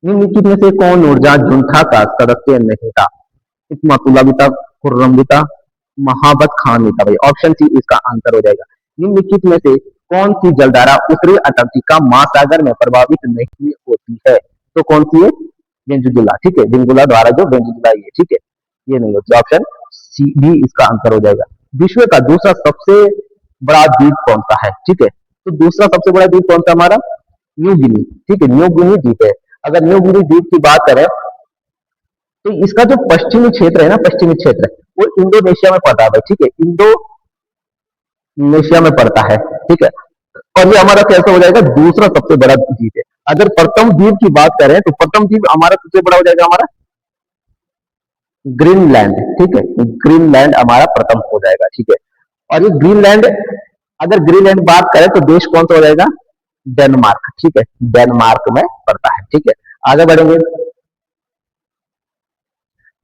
निम्नलिखित में से कौन नूरजहां जुंठा का सदस्य नहीं था? इस्मातुल्लाह भी था, खुर्रम भी था, महाबत खान भी था भाई, ऑप्शन सी इसका आंसर हो जाएगा। निम्नलिखित में से कौन सी जलधारा उत्तरी अंटार्कटिका महासागर में प्रभावित नहीं होती है? तो कौन सी है? वेनेजुला, ठीक है, वेनेजुला द्वारा जो वेनेजुला ये, ठीक है, ये नहीं होती, ऑप्शन सी भी इसका आंसर हो जाएगा। विश्व का दूसरा सबसे बड़ा द्वीप कौन सा है? ठीक है, तो दूसरा सबसे बड़ा द्वीप कौन सा हमारा? न्यू गिनी, ठीक है, न्यू गिनी द्वीप है। अगर न्यू गिनी द्वीप की बात करें तो इसका जो पश्चिमी क्षेत्र है ना, पश्चिमी क्षेत्र वो इंडोनेशिया में पड़ता है भाई, ठीक है, इंडोनेशिया में पड़ता है, ठीक है। और ये हमारा कैसे हो जाएगा, दूसरा सबसे बड़ा द्वीप है। अगर प्रथम द्वीप की बात करें तो प्रथम द्वीप हमारा सबसे बड़ा हो जाएगा हमारा ग्रीनलैंड, ठीक है, ग्रीनलैंड हमारा प्रथम हो जाएगा, ठीक है। और ये ग्रीनलैंड, अगर ग्रीनलैंड बात करें तो देश कौन सा हो जाएगा, डेनमार्क, ठीक है, डेनमार्क में पड़ता है, ठीक है। आगे बढ़ेंगे,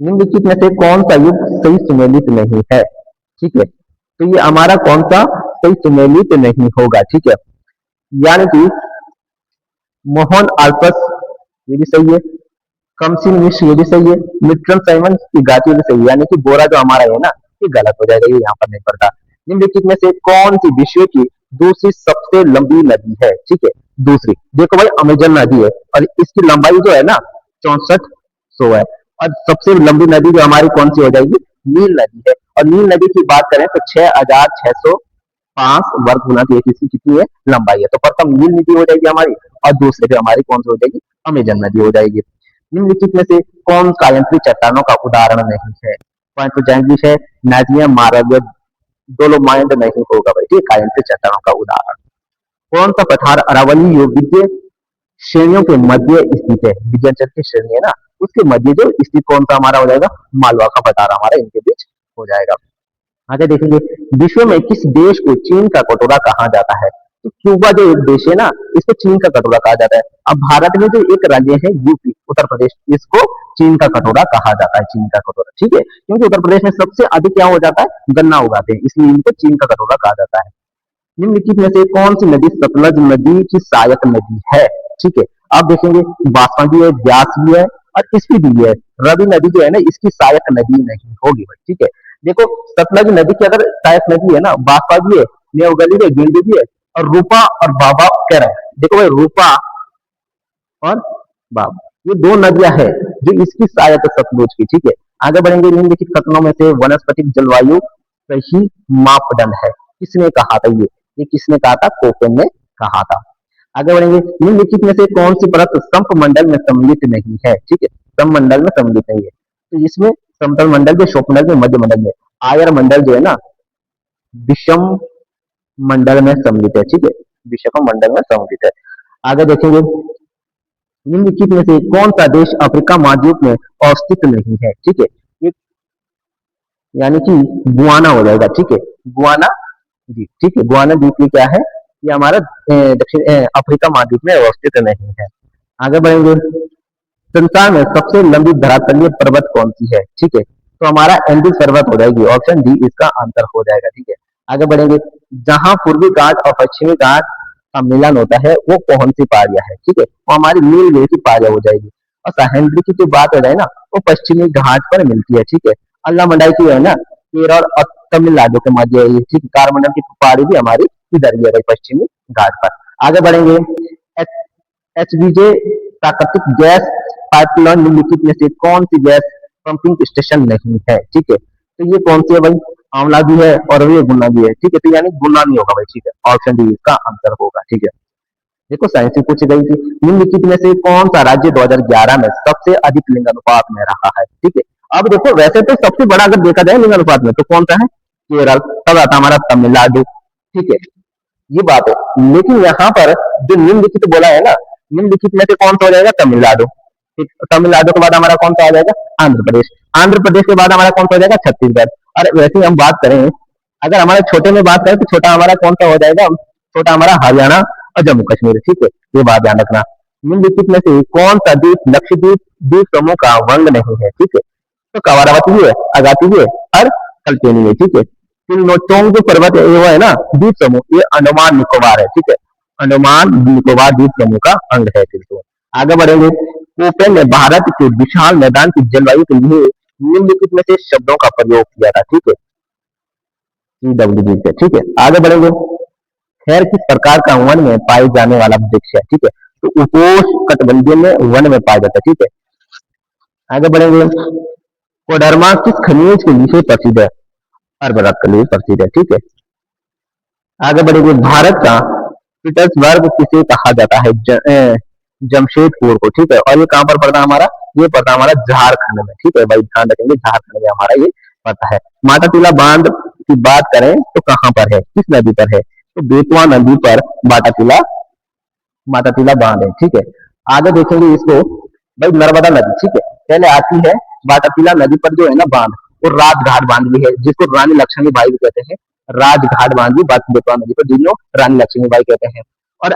निम्नलिखित में से कौन सा युग सही सुमेलित नहीं है, ठीक है, तो ये हमारा कौन सा सही सुमेलित नहीं होगा, ठीक है, यानी कि मोहन आल्पस, ये भी सही है, कमसिन मिश्र ये भी सही है, मिट्रन साइमन की गाती भी सही है, यानी कि बोरा जो हमारा है ना, ये गलत हो जाएगा, ये यहाँ पर नहीं पड़ता। निम्नलिखित में से कौन सी विश्व की दूसरी सबसे लंबी नदी है, ठीक है, दूसरी, देखो भाई अमेजन नदी है और इसकी लंबाई जो है ना 6400 है, और सबसे लंबी नदी जो हमारी कौन सी हो जाएगी, नील नदी है। और नील नदी की बात करें तो 6605 वर्ग गुना इसकी कितनी है, लंबाई है। तो प्रथम नील नदी हो जाएगी हमारी, और दूसरे पे हमारी कौन सी हो जाएगी, अमेजन नदी हो जाएगी। निम्नलिखित में से कौन सा यंत्रीय चट्टानों का उदाहरण नहीं है, पॉइंट तो जैंग्लिश है, नाजिया मार्ग, डोलोमाइट नहीं होगा भाई, ठीक है, यंत्रीय चट्टानों का उदाहरण। कौन सा पठार अरावली योग्य श्रेणियों के मध्य स्थित है, विजयचर की श्रेणी है ना, उसके मध्य जो स्थित कौन सा हमारा हो जाएगा, मालवा का पठार हमारा इनके बीच हो जाएगा। आगे देखेंगे, विश्व में किस देश को चीन का कटोरा कहा जाता है, तो क्यूबा जो एक देश है ना, इसको चीन का कटोरा कहा जाता है। अब भारत में जो एक राज्य है यूपी, उत्तर प्रदेश, इसको चीन का कटोरा कहा जाता है, चीन का कटोरा, ठीक है, क्योंकि उत्तर प्रदेश में सबसे अधिक क्या हो जाता है, गन्ना उगाते हैं, इसलिए इनको चीन का कटोरा कहा जाता है। निम्नलिखित में से कौन सी नदी सतलज नदी की सहायक नदी है, ठीक है, आप देखेंगे बासमती है, ब्यास भी है और स्पीति भी है। रवि नदी जो है ना, इसकी सहायक नदी नहीं होगी भाई, ठीक है। देखो सतलज नदी की अगर सहायक नदी है ना, बासपा भी है, नेवगली है, गिंडी भी है, और रूपा और बाबा कह रहे हैं, देखो भाई रूपा और बाबा, ये दो नदियां हैं जो इसकी सहायक सतलुज की, ठीक है। आगे बढ़ेंगे, निम्नलिखित कथनों में से वनस्पतिक जलवायु सही मापदंड है, किसने कहा था, ये किसने कहा था, कोपेन ने कहा था। आगे बढ़ेंगे, निम्नलिखित में से कौन सी परत संप मंडल में सम्मिलित नहीं है, ठीक है, सम मंडल में सम्मिलित नहीं है, तो इसमें समतल मंडल में, शोक मंडल में, मध्य मंडल में, आयर मंडल जो है ना विषम मंडल में सम्मिलित है, ठीक है, विषम मंडल में सम्मिलित है। आगे देखेंगे, निम्नलिखित में से कौन सा देश अफ्रीका महाद्वीप में अवस्थित नहीं है, ठीक है, ये यानी कि गुआना हो जाएगा, ठीक है, गुआना द्वीप, ठीक है, गुआना द्वीप ये क्या है, ये हमारा दक्षिण अफ्रीका महाद्वीप में अवस्थित नहीं है। आगे बढ़ेंगे, संसार में सबसे लंबी धरातलीय पर्वत कौन सी है, ठीक है, तो हमारा एंडीज पर्वत हो जाएगी, ऑप्शन डी इसका आंसर हो जाएगा, ठीक है। आगे बढ़ेंगे, जहां पूर्वी घाट और पश्चिमी घाट का मिलन होता है वो कौन सी पहाड़ियां है, ठीक है, वो हमारी नीलगिरी की पहाड़ियां हो जाएगी। और सह्याद्री की जो बात हो जाए ना, वो पश्चिमी घाट पर मिलती है, ठीक है। अल्लाह मंडाई की है ना, केरल और तमिलनाडु के मध्य है, ठीक है, कारमंडल की पहाड़ी भी हमारी इधर ही है भाई, पश्चिमी घाट पर। आगे बढ़ेंगे, एचबीजे प्राकृतिक गैस पाइपलाइन निम्नलिखित में से कौन सी गैस पंपिंग स्टेशन नहीं है, ठीक है, तो ये कौन सी है भाई, आंवला भी है और ये गुना भी है, ठीक है, तो यानी गुना नहीं होगा भाई, ठीक है, ऑप्शन डी इसका आंसर होगा, ठीक है। देखो साइंस से पूछी गई थी, निम्नलिखित में से कौन सा राज्य 2011 में सबसे अधिक लिंगानुपात में रहा है, ठीक है। अब देखो वैसे तो सबसे बड़ा अगर देखा जाए लिंगानुपात में तो कौन सा है, केरल, तब आता हमारा तमिलनाडु, ठीक है, ये बात है। लेकिन यहाँ पर जो निम्नलिखित बोला है ना, निम्नलिखित में से कौन सा हो जाएगा, तमिलनाडु, ठीक, तमिलनाडु के बाद हमारा कौन सा आ जाएगा, आंध्र प्रदेश, आंध्र प्रदेश के बाद हमारा कौन सा हो जाएगा, छत्तीसगढ़। और वैसे ही हम बात करें, अगर हमारे छोटे में बात करें तो छोटा हमारा कौन सा हो जाएगा, छोटा हमारा हरियाणा और जम्मू कश्मीर, ठीक है, ये बात ध्यान रखना। निम्नलिखित में से कौन सा द्वीप लक्षद्वीप द्वीप समूह का वंग नहीं है, ठीक है, तो कवारावती भी है, अगाती भी है और कल्पेनी है, ठीक है। नोचोंग जो पर्वत है वो है ना द्वीप समूह, ये अंडमान निकोबार है, ठीक है, अंडमान निकोबार द्वीप समूह का अंग है, ठीक है। आगे बढ़ेंगे, कोपेन ने भारत के विशाल मैदान की जलवायु के लिए निम्नलिखित में से शब्दों का प्रयोग किया था, ठीक है, CWD से, ठीक है। आगे बढ़ेंगे, खैर किस प्रकार का वन में पाए जाने वाला वृक्ष है, ठीक है, तो उपोष कटिबंधीय में वन में पाया जाता है, ठीक है। आगे बढ़ेंगे, कोडरमा किस खनिज के लिए प्रसिद्ध है, अर्बरक के लिए प्रसिद्ध है, ठीक है। आगे बढ़ेंगे, भारत का पीटर्सबर्ग किसे कहा जाता है, जमशेदपुर को, ठीक है, और ये कहां पर पड़ता है हमारा, ये पड़ता है हमारा झारखंड में, ठीक है भाई, ध्यान रखेंगे झारखंड में हमारा ये पड़ता है। माता टीला बांध की बात करें तो कहां पर है, किस नदी पर है, तो बेतवा नदी पर बाटातीला बांध है। ठीक है, आगे देखेंगे इसको भाई नर्मदा नदी। ठीक है, पहले आती है बाटातीला नदी पर जो है ना बांध, और राजघाट बांध भी है जिसको रानी लक्ष्मीबाई भी कहते हैं। राजघाट बांध भी बेतवा नदी पर जिन्हों रानी लक्ष्मीबाई कहते हैं। और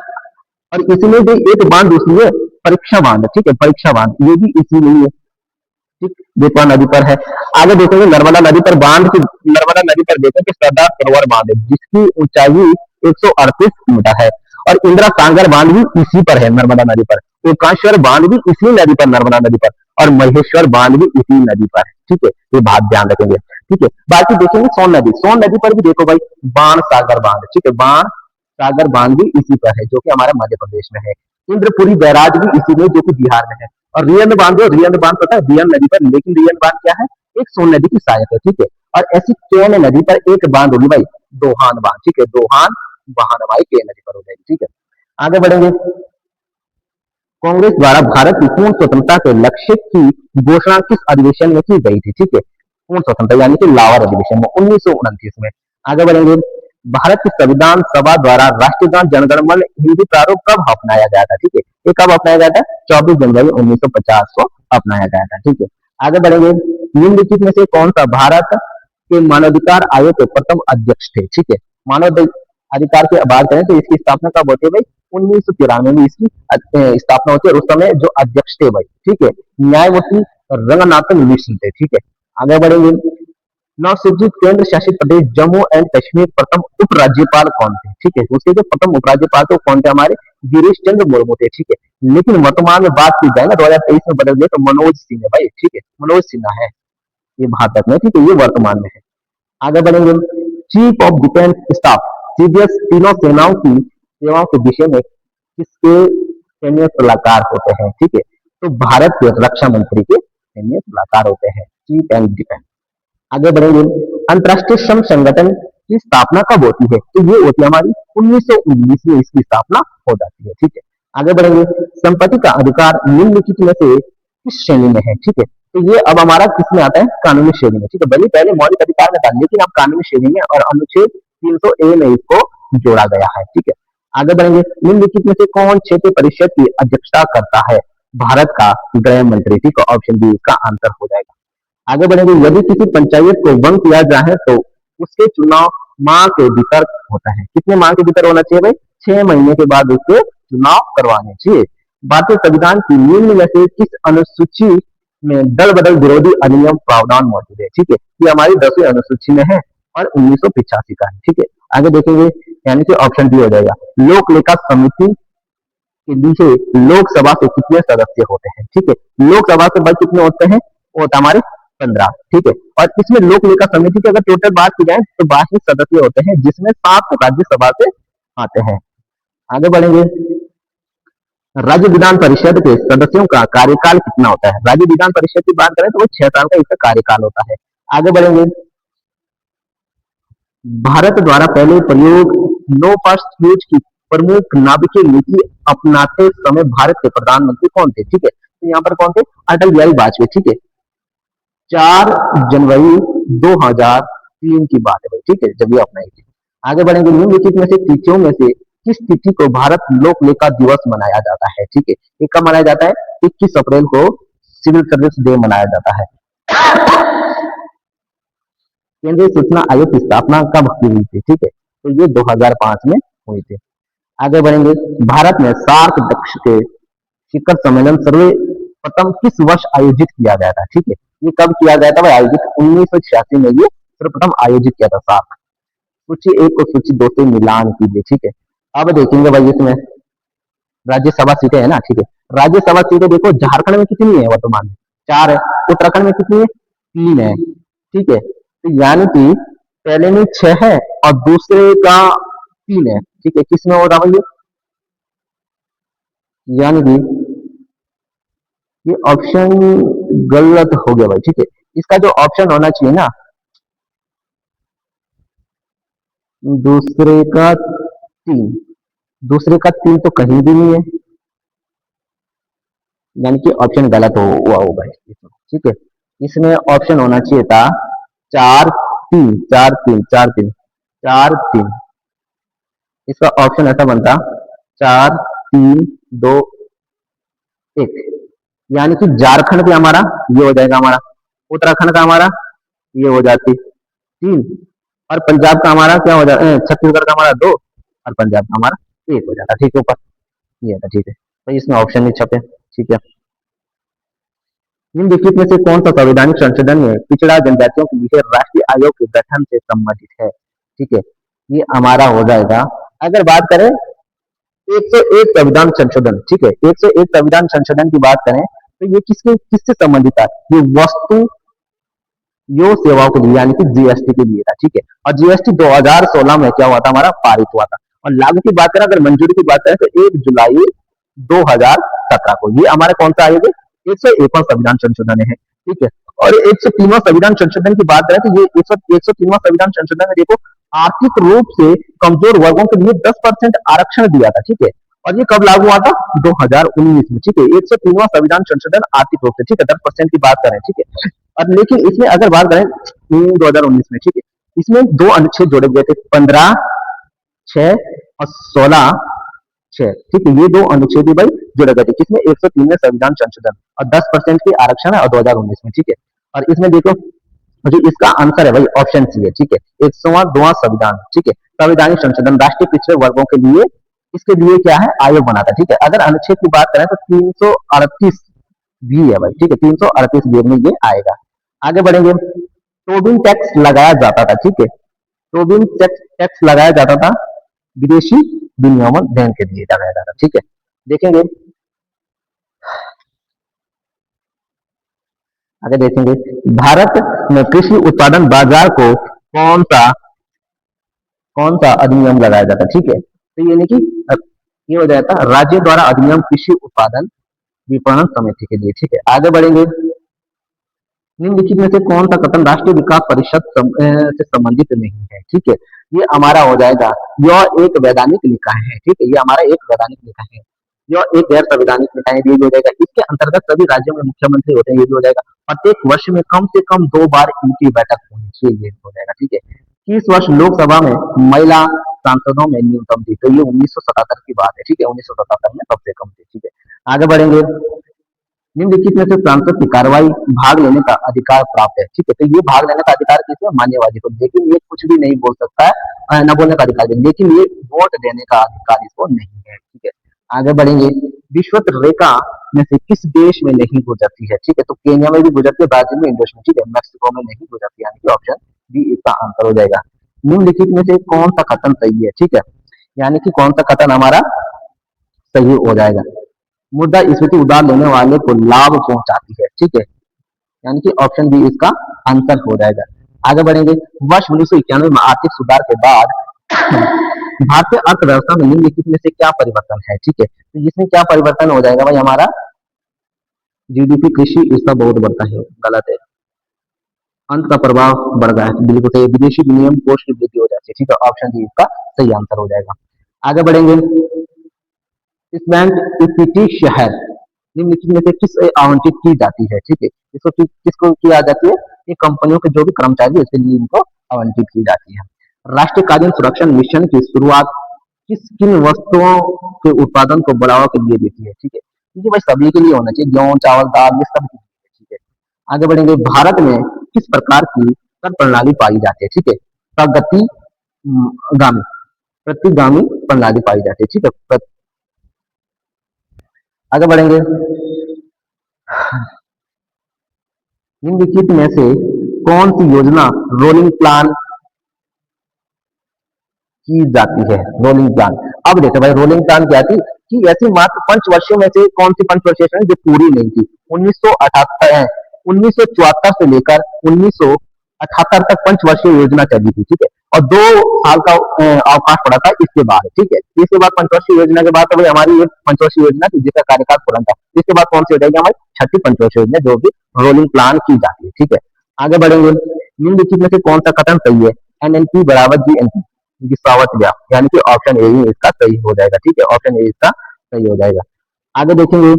और इसमें भी एक बांध दूसरी है परीक्षा बांध। ठीक है, परीक्षा बांध ये भी इसी में ही है। ठीक, बेतवा नदी पर है। आगे देखेंगे नर्मदा नदी पर बांध की, नर्मदा नदी पर देखें कि सरदार सरोवर बांध है जिसकी ऊंचाई 138 मीटर है। और इंदिरा सागर बांध भी इसी पर है नर्मदा नदी पर। ओकाश्वर बांध भी इसी नदी पर नर्मदा नदी पर। और महेश्वर बांध भी इसी नदी पर है। ठीक है, ये बात ध्यान रखेंगे। ठीक है, बाकी देखेंगे सोन नदी पर भी देखो भाई बाण सागर बांध। ठीक है, बाण सागर बांध भी इसी पर है जो कि हमारे मध्य प्रदेश में है। इंद्रपुरी बैराज भी इसी में जो कि बिहार में है। और रियन बांध, जो रियन बांध पता है रियन नदी पर, लेकिन रियन बांध क्या है, एक सोन नदी की सहायक है। ठीक है, और ऐसी केन नदी पर एक बांध होगी भाई दोहान बांध। ठीक है, दोहान बहान भाई केन नदी पर हो जाएगी। ठीक है, आगे बढ़ेंगे। कांग्रेस द्वारा भारत की पूर्ण स्वतंत्रता के लक्ष्य की घोषणा किस अधिवेशन में की गई थी? ठीक है, पूर्ण स्वतंत्रता यानी कि लाहौर अधिवेशन में 1929 में। आगे बढ़ेंगे। भारत की संविधान सभा द्वारा राष्ट्रीय गान जनगण मन हिंदी प्रारूप कब अपनाया गया था? ठीक है, ये कब अपनाया गया था? 24 जनवरी 1950 को अपनाया गया था। ठीक है, आगे बढ़ेंगे। निम्नलिखित में से कौन सा भारत के मानवाधिकार आयोग के प्रथम अध्यक्ष थे? ठीक है, मानव अधिकार की बात करें तो इसकी स्थापना कब होती है भाई? 1993 में इसकी स्थापना होती है। और उस समय जो अध्यक्ष थे भाई, ठीक है, न्यायमूर्ति रंगनाथन मिश्र थे। ठीक है, आगे बढ़ेंगे। नवसृजित केंद्र शासित प्रदेश जम्मू एंड कश्मीर प्रथम उप राज्यपाल कौन थे? ठीक है, उसके जो प्रथम उप राज्यपाल थे कौन थे? हमारे गिरीश चंद्र मुर्मू थे। ठीक है, लेकिन वर्तमान में बात की जाए ना 2023 में बदल गए तो मनोज सिन्हा भाई। ठीक है, मनोज सिन्हा है ये भारत में। ठीक है, ये वर्तमान में है। आगे बढ़ेंगे। Chief of defence staff CDS तीनों सेनाओं की सेवाओं के विषय में किसके सैन्य सलाहकार होते हैं? ठीक है, तो भारत के रक्षा मंत्री के सैन्य सलाहकार होते हैं, चीफ एंड डिफेंस। आगे बढ़ेंगे। अंतर्राष्ट्रीय श्रम संगठन की स्थापना कब होती है? तो ये होती है हमारी 1919 में इसकी स्थापना हो जाती है। ठीक है, आगे बढ़ेंगे। संपत्ति का अधिकार निम्नलिखित में से किस श्रेणी में है? ठीक है, तो ये अब हमारा किस में आता है? कानूनी श्रेणी में। ठीक है, भले पहले मौलिक अधिकार में था लेकिन अब कानूनी श्रेणी में और अनुच्छेद 300A में इसको जोड़ा गया है। ठीक है, आगे बढ़ेंगे। निम्नलिखित में से कौन क्षेत्रीय परिषद की अध्यक्षता करता है? भारत का गृह मंत्री। ठीक है, ऑप्शन बी इसका आंसर हो जाएगा। आगे बढ़ेंगे। यदि किसी पंचायत को भंग किया जाए तो उसके चुनाव माह के भीतर होता है। कितने माह के भीतर होना चाहिए भाई? 6 महीने के बाद उसके चुनाव करवाने चाहिए। भारतीय संविधान की निम्न में से किस अनुसूची में दल बदल विरोधी अधिनियम प्रावधान मौजूद है? ठीक है, ये हमारी 10वीं अनुसूची में है और 1985 का है। ठीक है, आगे देखेंगे यानी कि ऑप्शन डी हो जाएगा। लोक लेखा समिति के लिए लोकसभा से कितने सदस्य होते हैं? ठीक है, लोकसभा से भाई कितने होते हैं? वो होता है हमारे 15। ठीक है, और इसमें लोक लेखा समिति की अगर टोटल बात की जाए तो 22 सदस्य होते हैं जिसमें 7 राज्यसभा से आते हैं। आगे बढ़ेंगे। राज्य विधान परिषद के सदस्यों का कार्यकाल कितना होता है? राज्य विधान परिषद की बात करें तो वो 6 साल का इसका कार्यकाल होता है। आगे बढ़ेंगे। भारत द्वारा पहले प्रयोग नो फर्स्ट यूज की प्रमुख नाभिकीय नीति अपनाते समय भारत के प्रधानमंत्री कौन थे? ठीक है, तो यहाँ पर कौन थे? अटल बिहारी वाजपेयी। ठीक है, 4 जनवरी 2003 की बात है भाई। ठीक है, जब ये अपनाई थी। आगे बढ़ेंगे। निम्नलिखित में से तिथियों में से किस तिथि को भारत लोक लेखा दिवस मनाया जाता है? ठीक है, ये कब मनाया जाता है? 21 अप्रैल को सिविल सर्विस डे मनाया जाता है। केंद्रीय सूचना आयोग की स्थापना कब हुई थी? ठीक है, तो ये 2005 में हुई थी। आगे बढ़ेंगे। भारत में सार्क दक्ष के शिखर सम्मेलन सर्वप्रथम किस वर्ष आयोजित किया गया था? ठीक है, ये कब किया गया था भाई? आयोजित 1986 में ये सर्वप्रथम आयोजित किया था सार्क। सूची 1 को सूची 2 से मिलान कीजिए। ठीक है, अब देखेंगे भाई इसमें राज्यसभा सीटें है ना। ठीक है, राज्यसभा सीटें देखो झारखंड में कितनी है? वर्तमान में 4 है। उत्तराखंड में कितनी है? 3 है। ठीक है, तो यानी कि पहले में 6 है और दूसरे का 3 है। ठीक है, किसमें हो रहा भाई? यानी कि ये ऑप्शन गलत हो गया भाई। ठीक है, इसका जो ऑप्शन होना चाहिए ना, दूसरे का 3, दूसरे का 3 तो कहीं भी नहीं है, यानी कि ऑप्शन गलत हुआ होगा इसमें। ठीक है, इसमें ऑप्शन होना चाहिए था 4 3 4 3 4 3 4 3। इसका ऑप्शन ऐसा बनता 4, 3, 2, 1, यानी कि झारखंड पे हमारा ये हो जाएगा हमारा, उत्तराखंड का हमारा ये हो जाती 3, और पंजाब का हमारा क्या हो जाता, छत्तीसगढ़ का हमारा 2, और पंजाब का हमारा 1 हो जाता। ठीक है, ऊपर ये था। ठीक है, तो इसमें ऑप्शन नहीं छपे। ठीक है, निम्नलिखित में से कौन सा संवैधानिक संशोधन में पिछड़ा जनजातियों के लिए राष्ट्रीय आयोग के गठन से संबंधित है? ठीक है, ये हमारा हो जाएगा, अगर बात करें 101 संविधान संशोधन। ठीक है, 101 संविधान संशोधन की बात करें तो ये किससे संबंधित है? ये वस्तु यो सेवाओं के लिए यानी कि जीएसटी के लिए था। ठीक है, और जीएसटी 2016 में क्या हुआ था, हमारा पारित हुआ था। और लागू की बात करें, अगर मंजूरी की बात करें तो 1 जुलाई 2017 को। ये हमारा कौन सा आयोग है? 101वां संविधान संशोधन है। ठीक है, और 103वां संविधान संशोधन की बात करें तो ये 103वां संविधान संशोधन में देखो, आर्थिक रूप से कमजोर वर्गों के लिए 10% आरक्षण दिया था। ठीक है, और ये कब लागू हुआ था? 2019 में। ठीक है, 103वां संविधान संशोधन आर्थिक रूप से, ठीक है, 10% की बात करें। ठीक है, और लेकिन इसमें अगर बात करें 2019 में, ठीक है, इसमें 2 अनुच्छेद जोड़े गए थे, 15(6) और 16(6). ठीक है, ये 2 अनुच्छेद भाई जोड़े गए थे किसमें? 103 में संविधान संशोधन, और 10% की आरक्षण है, और 2019 में। ठीक है, और इसमें देखो जो इसका आंसर है भाई ऑप्शन सी है। ठीक है, 102वां संविधान। ठीक है, संवैधानिक संशोधन राष्ट्रीय पिछड़े वर्गों के लिए, इसके लिए क्या है? आयोग बना था। ठीक है, अगर अनुच्छेद की बात करें तो 338 भी है भाई। ठीक है, 338 बी में ये आएगा। आगे बढ़ेंगे, टोबिन टैक्स लगाया जाता था। ठीक है, टोबिन टैक्स लगाया जाता था विदेशी विनियमन बैंक के लिए लगाया जाता। ठीक है, देखेंगे आगे देखेंगे, भारत में कृषि उत्पादन बाजार को कौन सा अधिनियम लगाया जाता? ठीक है, तो ये नहीं कि ये हो जाता राज्य द्वारा अधिनियम कृषि उत्पादन विपणन समिति के लिए। ठीक है, आगे बढ़ेंगे, निम्नलिखित में से कौन सा कथन राष्ट्रीय विकास परिषद से संबंधित नहीं है? ठीक है, ये हमारा हो जाएगा, यह एक वैधानिक निकाय है। ठीक है, ये हमारा एक वैधानिक निकाय है, यह एक गैर संवैधानिक निकाय है, ये भी हो जाएगा। इसके अंतर्गत सभी राज्यों में मुख्यमंत्री होते हैं, ये भी हो जाएगा। प्रत्येक वर्ष में कम से कम 2 बार इनकी बैठक होनी चाहिए, ये हो जाएगा। ठीक है, 30 वर्ष लोकसभा में महिला सांसदों में न्यूनतम थी, तो ये 1977 की बात है। ठीक है, 1977 में सबसे कम थी। ठीक है, आगे बढ़ेंगे, निम्नलिखित में से सांसद की कार्रवाई भाग लेने का अधिकार प्राप्त है। ठीक है, तो ये भाग लेने का अधिकार किसे? मान्यवादी को। लेकिन ये कुछ भी नहीं बोल सकता है, न बोलने का अधिकार है, लेकिन ये वोट देने का अधिकार इसको नहीं है। ठीक है, आगे बढ़ेंगे, विश्वत रेखा में से किस देश में नहीं गुजरती है? ठीक है, तो केन्या में भी गुजरती है, ब्राजील में, इंडोनेशिया में। ठीक है, मैक्सिको में नहीं गुजरती, यानी कि ऑप्शन बी इसका आंसर हो जाएगा। निम्नलिखित में से कौन सा कथन सही है? ठीक है, यानी कि कौन सा कथन हमारा सही हो जाएगा? मुद्रास्फीति उधार लेने वाले को लाभ पहुंचाती है। ठीक है, यानी कि ऑप्शन बी इसका आंसर हो जाएगा। आगे बढ़ेंगे, वर्ष 1991 में आर्थिक सुधार के बाद भारतीय अर्थव्यवस्था में निम्नलिखित में से क्या परिवर्तन है? ठीक है, तो इसमें क्या परिवर्तन हो जाएगा भाई? हमारा जीडीपी कृषि इसका बहुत बढ़ता है, गलत है। अंत का प्रभाव बढ़ गया है, बिल्कुल सही। विदेशी विनिमय कोष की वृद्धि हो जाती है। ठीक है, ऑप्शन डी इसका सही आंसर हो जाएगा। आगे बढ़ेंगे, स्मार्ट इक्विटी शहर निम्नलिखित में से किस आवंटित की जाती है? ठीक है, इसको किसको किया जाती है? ये कंपनियों के जो भी कर्मचारी है, इसके लिए इनको आवंटित की जाती है। राष्ट्रीय खाद्य सुरक्षा मिशन की शुरुआत किन वस्तुओं के उत्पादन को बढ़ावा के लिए देती है? ठीक है, क्योंकि भाई सभी के लिए होना चाहिए, गेहूं, चावल, दाल, ये सब। ठीक है, आगे बढ़ेंगे, भारत में किस प्रकार की कर प्रणाली पाई जाती है? ठीक है, प्रगतिगामी प्रतिगामी प्रणाली पाई जाती है। ठीक है, आगे बढ़ेंगे, निम्नलिखित में से कौन सी योजना रोलिंग प्लान की जाती है? रोलिंग प्लान, अब देखो भाई, रोलिंग प्लान क्या थी कि ऐसी मात्र पंचवर्षीयों में से कौन सी पंचवर्षीय योजना जो पूरी नहीं थी? 1974 से लेकर 1978 तक पंचवर्षीय योजना चली थी। ठीक है, और 2 साल का अवकाश पड़ा था इसके बाद। ठीक है, इसके बाद पंचवर्षीय योजना के बाद तो भाई हमारी एक पंचवर्षीय योजना थी जिसका कार्यकाल पूर्ण था। इसके बाद कौन सी हो जाएगी? हमारी छठी पंचवर्षीय योजना, जो भी रोलिंग प्लान की जाती है। ठीक है, आगे बढ़ेंगे, निम्नलिखित में से कौन सा कथन सही है? एनएनपी बराबर जीएनपी सावत व्याप, यानी कि ऑप्शन ए ही इसका सही हो जाएगा। ठीक है, ऑप्शन ए इसका सही हो जाएगा। आगे देखेंगे,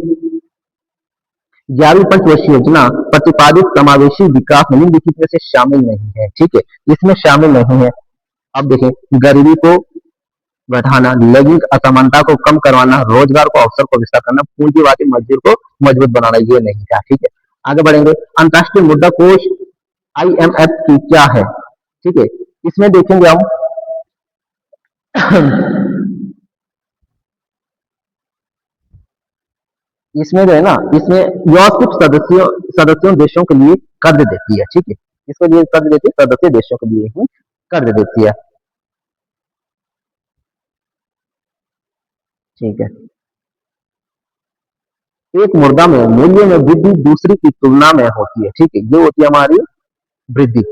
11वीं पंचवर्षीय योजना प्रतिपादित समावेशी विकास में निम्नलिखित में से शामिल नहीं है। ठीक है, इसमें शामिल नहीं है। अब देखें, गरीबी को बढ़ाना, लैंगिक असमानता को कम करवाना, रोजगार को अवसर को विस्तार करना, पूंजीवादी मजदूर को मजबूत बनाना, ये नहीं था। ठीक है, आगे बढ़ेंगे। अंतर्राष्ट्रीय मुद्रा कोष IMF की क्या है? ठीक है, इसमें देखेंगे हम इसमें जो है ना, इसमें यह सिर्फ सदस्यों देशों के लिए कर्ज देती है। ठीक है, इसके लिए कर्ज देती है, सदस्य देशों के लिए ही कर्ज देती है। ठीक है, एक मुद्रा में मूल्य में वृद्धि दूसरी की तुलना में होती है। ठीक है, ये होती है हमारी वृद्धि,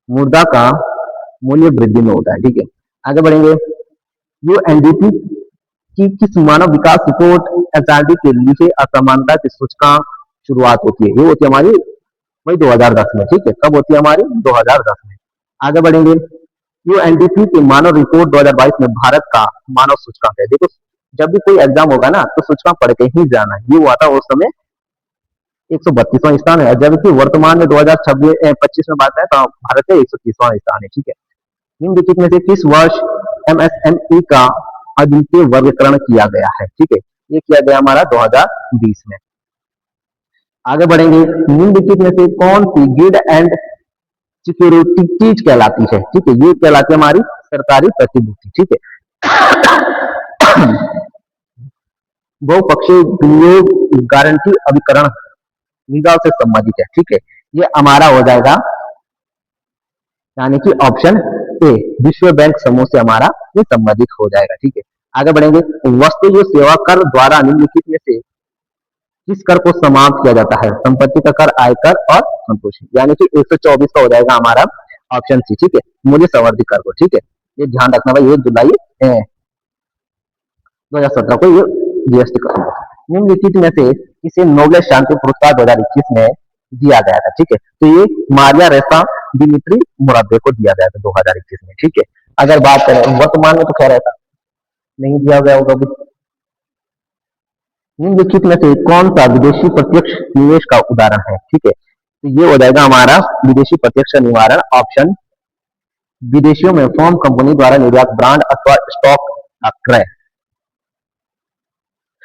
मुद्रा का मूल्य वृद्धि में होता है। ठीक है, आगे बढ़ेंगे। UNDP की किस मानव विकास रिपोर्ट HRD के लिए असमानता की सूचकांक शुरुआत होती है? ये होती है हमारी वही 2010 में। ठीक है, कब होती है हमारी? 2010 में। आगे बढ़ेंगे। UNDP की मानव रिपोर्ट 2022 में भारत का मानव सूचकांक है। देखो, जब भी कोई एग्जाम होगा ना, तो सूचकांक पढ़ के ही जाना है। ये हुआ था उस समय 132वां स्थान है, जबकि वर्तमान में 2025 में बात है तो भारत का 130वां स्थान है। ठीक है, निम्नलिखित में से किस वर्ष MSME का अद्वितीय वर्गीकरण किया गया है? ठीक है, ये किया गया हमारा 2020 में। आगे बढ़ेंगे। निम्नलिखित में से कौन सी गुड एंड सिक्योरिटीज कहलाती है? ठीक है, ये कहलाती है हमारी सरकारी प्रतिभूति। ठीक है, बहुपक्षीय विनियोग गारंटी अभिकरण निगाह से संबंधित है। ठीक है, ये हमारा हो जाएगा यानी कि ऑप्शन ए, विश्व बैंक समूह से हमारा ये संबंधित हो जाएगा। ठीक है, आगे बढ़ेंगे। वस्तु जो सेवा कर द्वारा निम्नलिखित में से किस कर को समाप्त किया जाता है? संपत्ति का कर, आयकर और संतोषी, यानी कि 124 का हो जाएगा हमारा ऑप्शन सी। ठीक है, मूल्य संवर्धित कर को। ठीक है, ये ध्यान रखना भाई, 1 जुलाई 2017 को ये GST कर। निम्नलिखित में से इसे नोबेल शांति पुरस्कार 2021 में दिया गया था। ठीक है, तो ये मारिया रेसा दिमित्री मुरादे को दिया गया था 2021 में। ठीक है, अगर बात करें वर्तमान में तो खैर ऐसा नहीं दिया गया होगा भी। निम्नलिखित में से कौन सा विदेशी प्रत्यक्ष निवेश का उदाहरण है? ठीक है, तो ये हो जाएगा हमारा विदेशी प्रत्यक्ष निवारण ऑप्शन, विदेशियों में फर्म कंपनी द्वारा निर्यात ब्रांड अथवा स्टॉक का क्रय।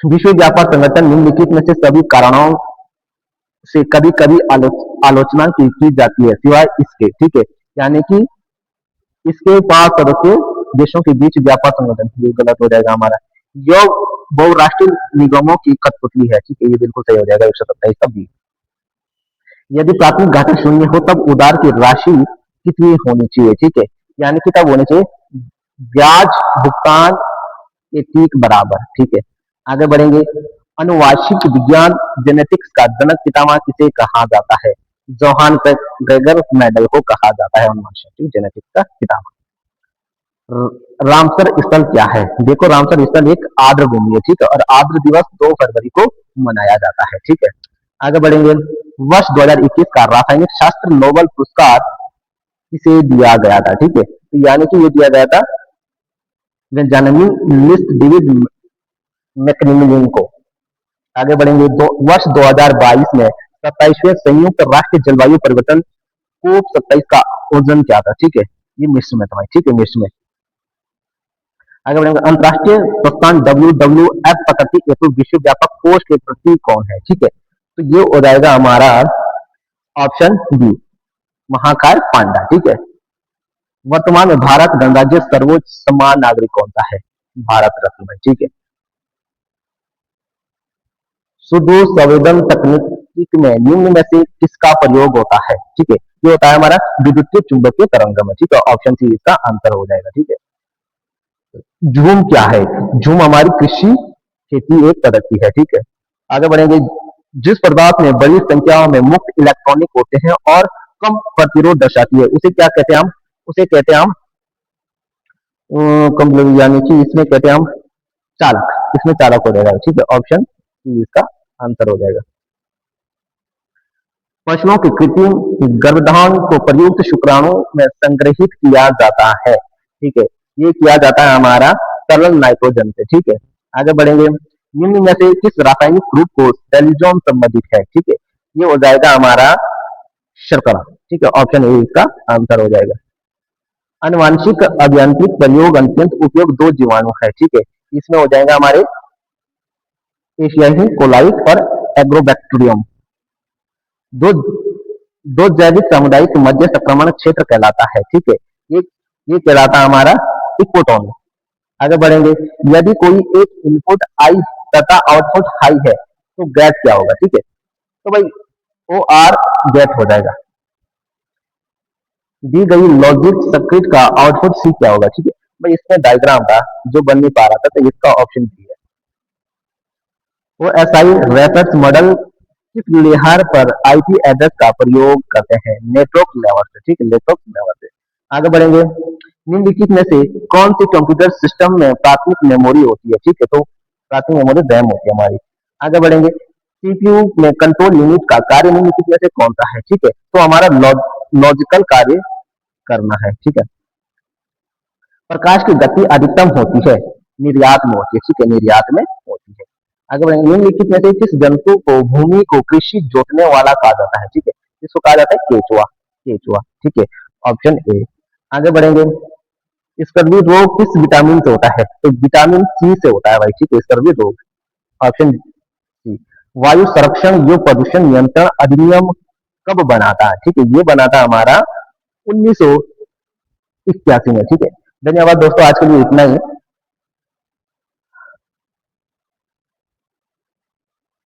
विश्व व्यापार संगठन निम्नलिखित में से सभी कारणों से कभी कभी आलोचना की जाती है सिवाय इसके। ठीक है, यानी कि इसके पास सदस्य देशों के बीच व्यापार संगठन, ये गलत हो जाएगा हमारा। यह बहुराष्ट्रीय निगमों की कठपुतली है। ठीक है, ये बिल्कुल सही हो जाएगा 127 का बी। यदि प्राथमिक घाटा शून्य हो तब उधार की राशि कितनी होनी चाहिए? ठीक है, यानी कि तब होनी चाहिए ब्याज भुगतान के ठीक बराबर। ठीक है, आगे बढ़ेंगे। अनुवांशिक विज्ञान जेनेटिक्स का जनक पितामह किसे कहा जाता है? जोहान ग्रेगर मेंडल को कहा जाता है अनुवांशिक जेनेटिक्स का पितामह। रामसर स्थल क्या है? देखो, रामसर स्थल एक आर्द्र भूमि है। ठीक है, और आर्द्र दिवस 2 फरवरी को मनाया जाता है। ठीक है, आगे बढ़ेंगे। वर्ष 2021 का रासायनिक शास्त्र नोबेल पुरस्कार किसे दिया गया था? ठीक है, तो यानी कि ये दिया गया था बेंजामिन लिस्ट डेविड मैकनिमलिन को। आगे बढ़ेंगे। वर्ष 2022 में 27वें संयुक्त राष्ट्र जलवायु परिवर्तन COP27 का आयोजन क्या था? ठीक है, ये मिस्र में था। ठीक है, मिस्र में। आगे बढ़ेंगे। अंतरराष्ट्रीय संस्थान WWF प्रकृति एवं विश्व व्यापक कोष के प्रतीक कौन है? ठीक है, तो ये हो जाएगा हमारा ऑप्शन बी, महाकाय पांडा। ठीक है, वर्तमान में भारत गणराज्य सर्वोच्च सम्मान नागरिक कौन सा है? भारत रत्न में। ठीक है, सुदूर संवेदन तकनीक में निम्न में से किसका प्रयोग होता है? ठीक है, ये होता है हमारा विद्युतीय चुंबकीय तरंग में। ठीक है, ऑप्शन सी इसका आंसर हो जाएगा। ठीक है, झूम क्या है? झूम हमारी कृषि खेती एक पद्धति है। ठीक है, आगे बढ़ेंगे। जिस पदार्थ में बड़ी संख्या में मुक्त इलेक्ट्रॉनिक होते हैं और कम प्रतिरोध दर्शाती है, उसे क्या कहते हैं? हम उसे कहते हैं हम कम, यानी कि इसमें कहते हैं हम चालक। इसमें चालक हो जाएगा। ठीक है, ऑप्शन सी इसका आंसर हो जाएगा। पशुओं के कृत्रिम गर्भधान को प्रयुक्त शुक्राणु में संग्रहित किया जाता है। ठीक है, ये किया जाता है हमारा तरल नाइट्रोजन से। ठीक है, आगे बढ़ेंगे। निम्न में से किस रासायनिक ग्रुप को सेलिजोम संबंधित है? ठीक है, ये हो जाएगा हमारा शर्करा। ठीक है, ऑप्शन ए इसका आंसर हो जाएगा। आनुवांशिक अभियांत्रिक प्रयोग अत्यंत उपयोग दो जीवाणु है, ठीक है। इसमें हो जाएगा हमारे एशियाई कोलाई और एग्रोबैक्टीरियम। दो दो जैविक सामुदायिक मध्य संक्रमण क्षेत्र कहलाता है, ठीक है। ये कहलाता हमारा इकोटोन। आगे बढ़ेंगे, यदि कोई एक इनपुट आई तथा आउटपुट हाई है तो गैस क्या होगा, ठीक है। तो भाई ओ आर गैस हो जाएगा। दी गई लॉजिक सर्किट का आउटपुट सी क्या होगा, ठीक है। भाई इसमें डायग्राम था जो बन नहीं पा रहा था, तो इसका ऑप्शन डी है। वो एसआई रेफरेंस मॉडल किस लेहर पर आईपी एड्रेस का प्रयोग करते हैं, नेटवर्क लेवल से, ठीक है, नेटवर्क लेवल से। आगे बढ़ेंगे, निम्नलिखित में से कौन सी कंप्यूटर सिस्टम में प्राथमिक मेमोरी होती है, ठीक है। तो प्राथमिक मेमोरी रैम होती है हमारी। आगे बढ़ेंगे, सीपीयू में कंट्रोल यूनिट का कार्य निम्नलिखित में से कौन सा है, ठीक है। तो हमारा लॉजिकल कार्य करना है, ठीक है। प्रकाश की गति अधिकतम होती है निर्यात में होती है, ठीक है, निर्यात में होती है। आगे बढ़ेंगे, निम्नलिखित में से किस जंतु को भूमि को कृषि जोतने वाला कहा जाता है, ठीक है। इसको कहा जाता है केचुआ, केचुआ, ठीक है, ऑप्शन ए। आगे बढ़ेंगे, स्कर्वी रोग किस विटामिन से होता है, तो विटामिन सी से होता है भाई, ठीक है, स्कर्वी रोग, ऑप्शन सी। वायु संरक्षण जो प्रदूषण नियंत्रण अधिनियम कब बना था, ठीक है, ये बना था हमारा 1981 में, ठीक है। धन्यवाद दोस्तों, आज के लिए इतना ही।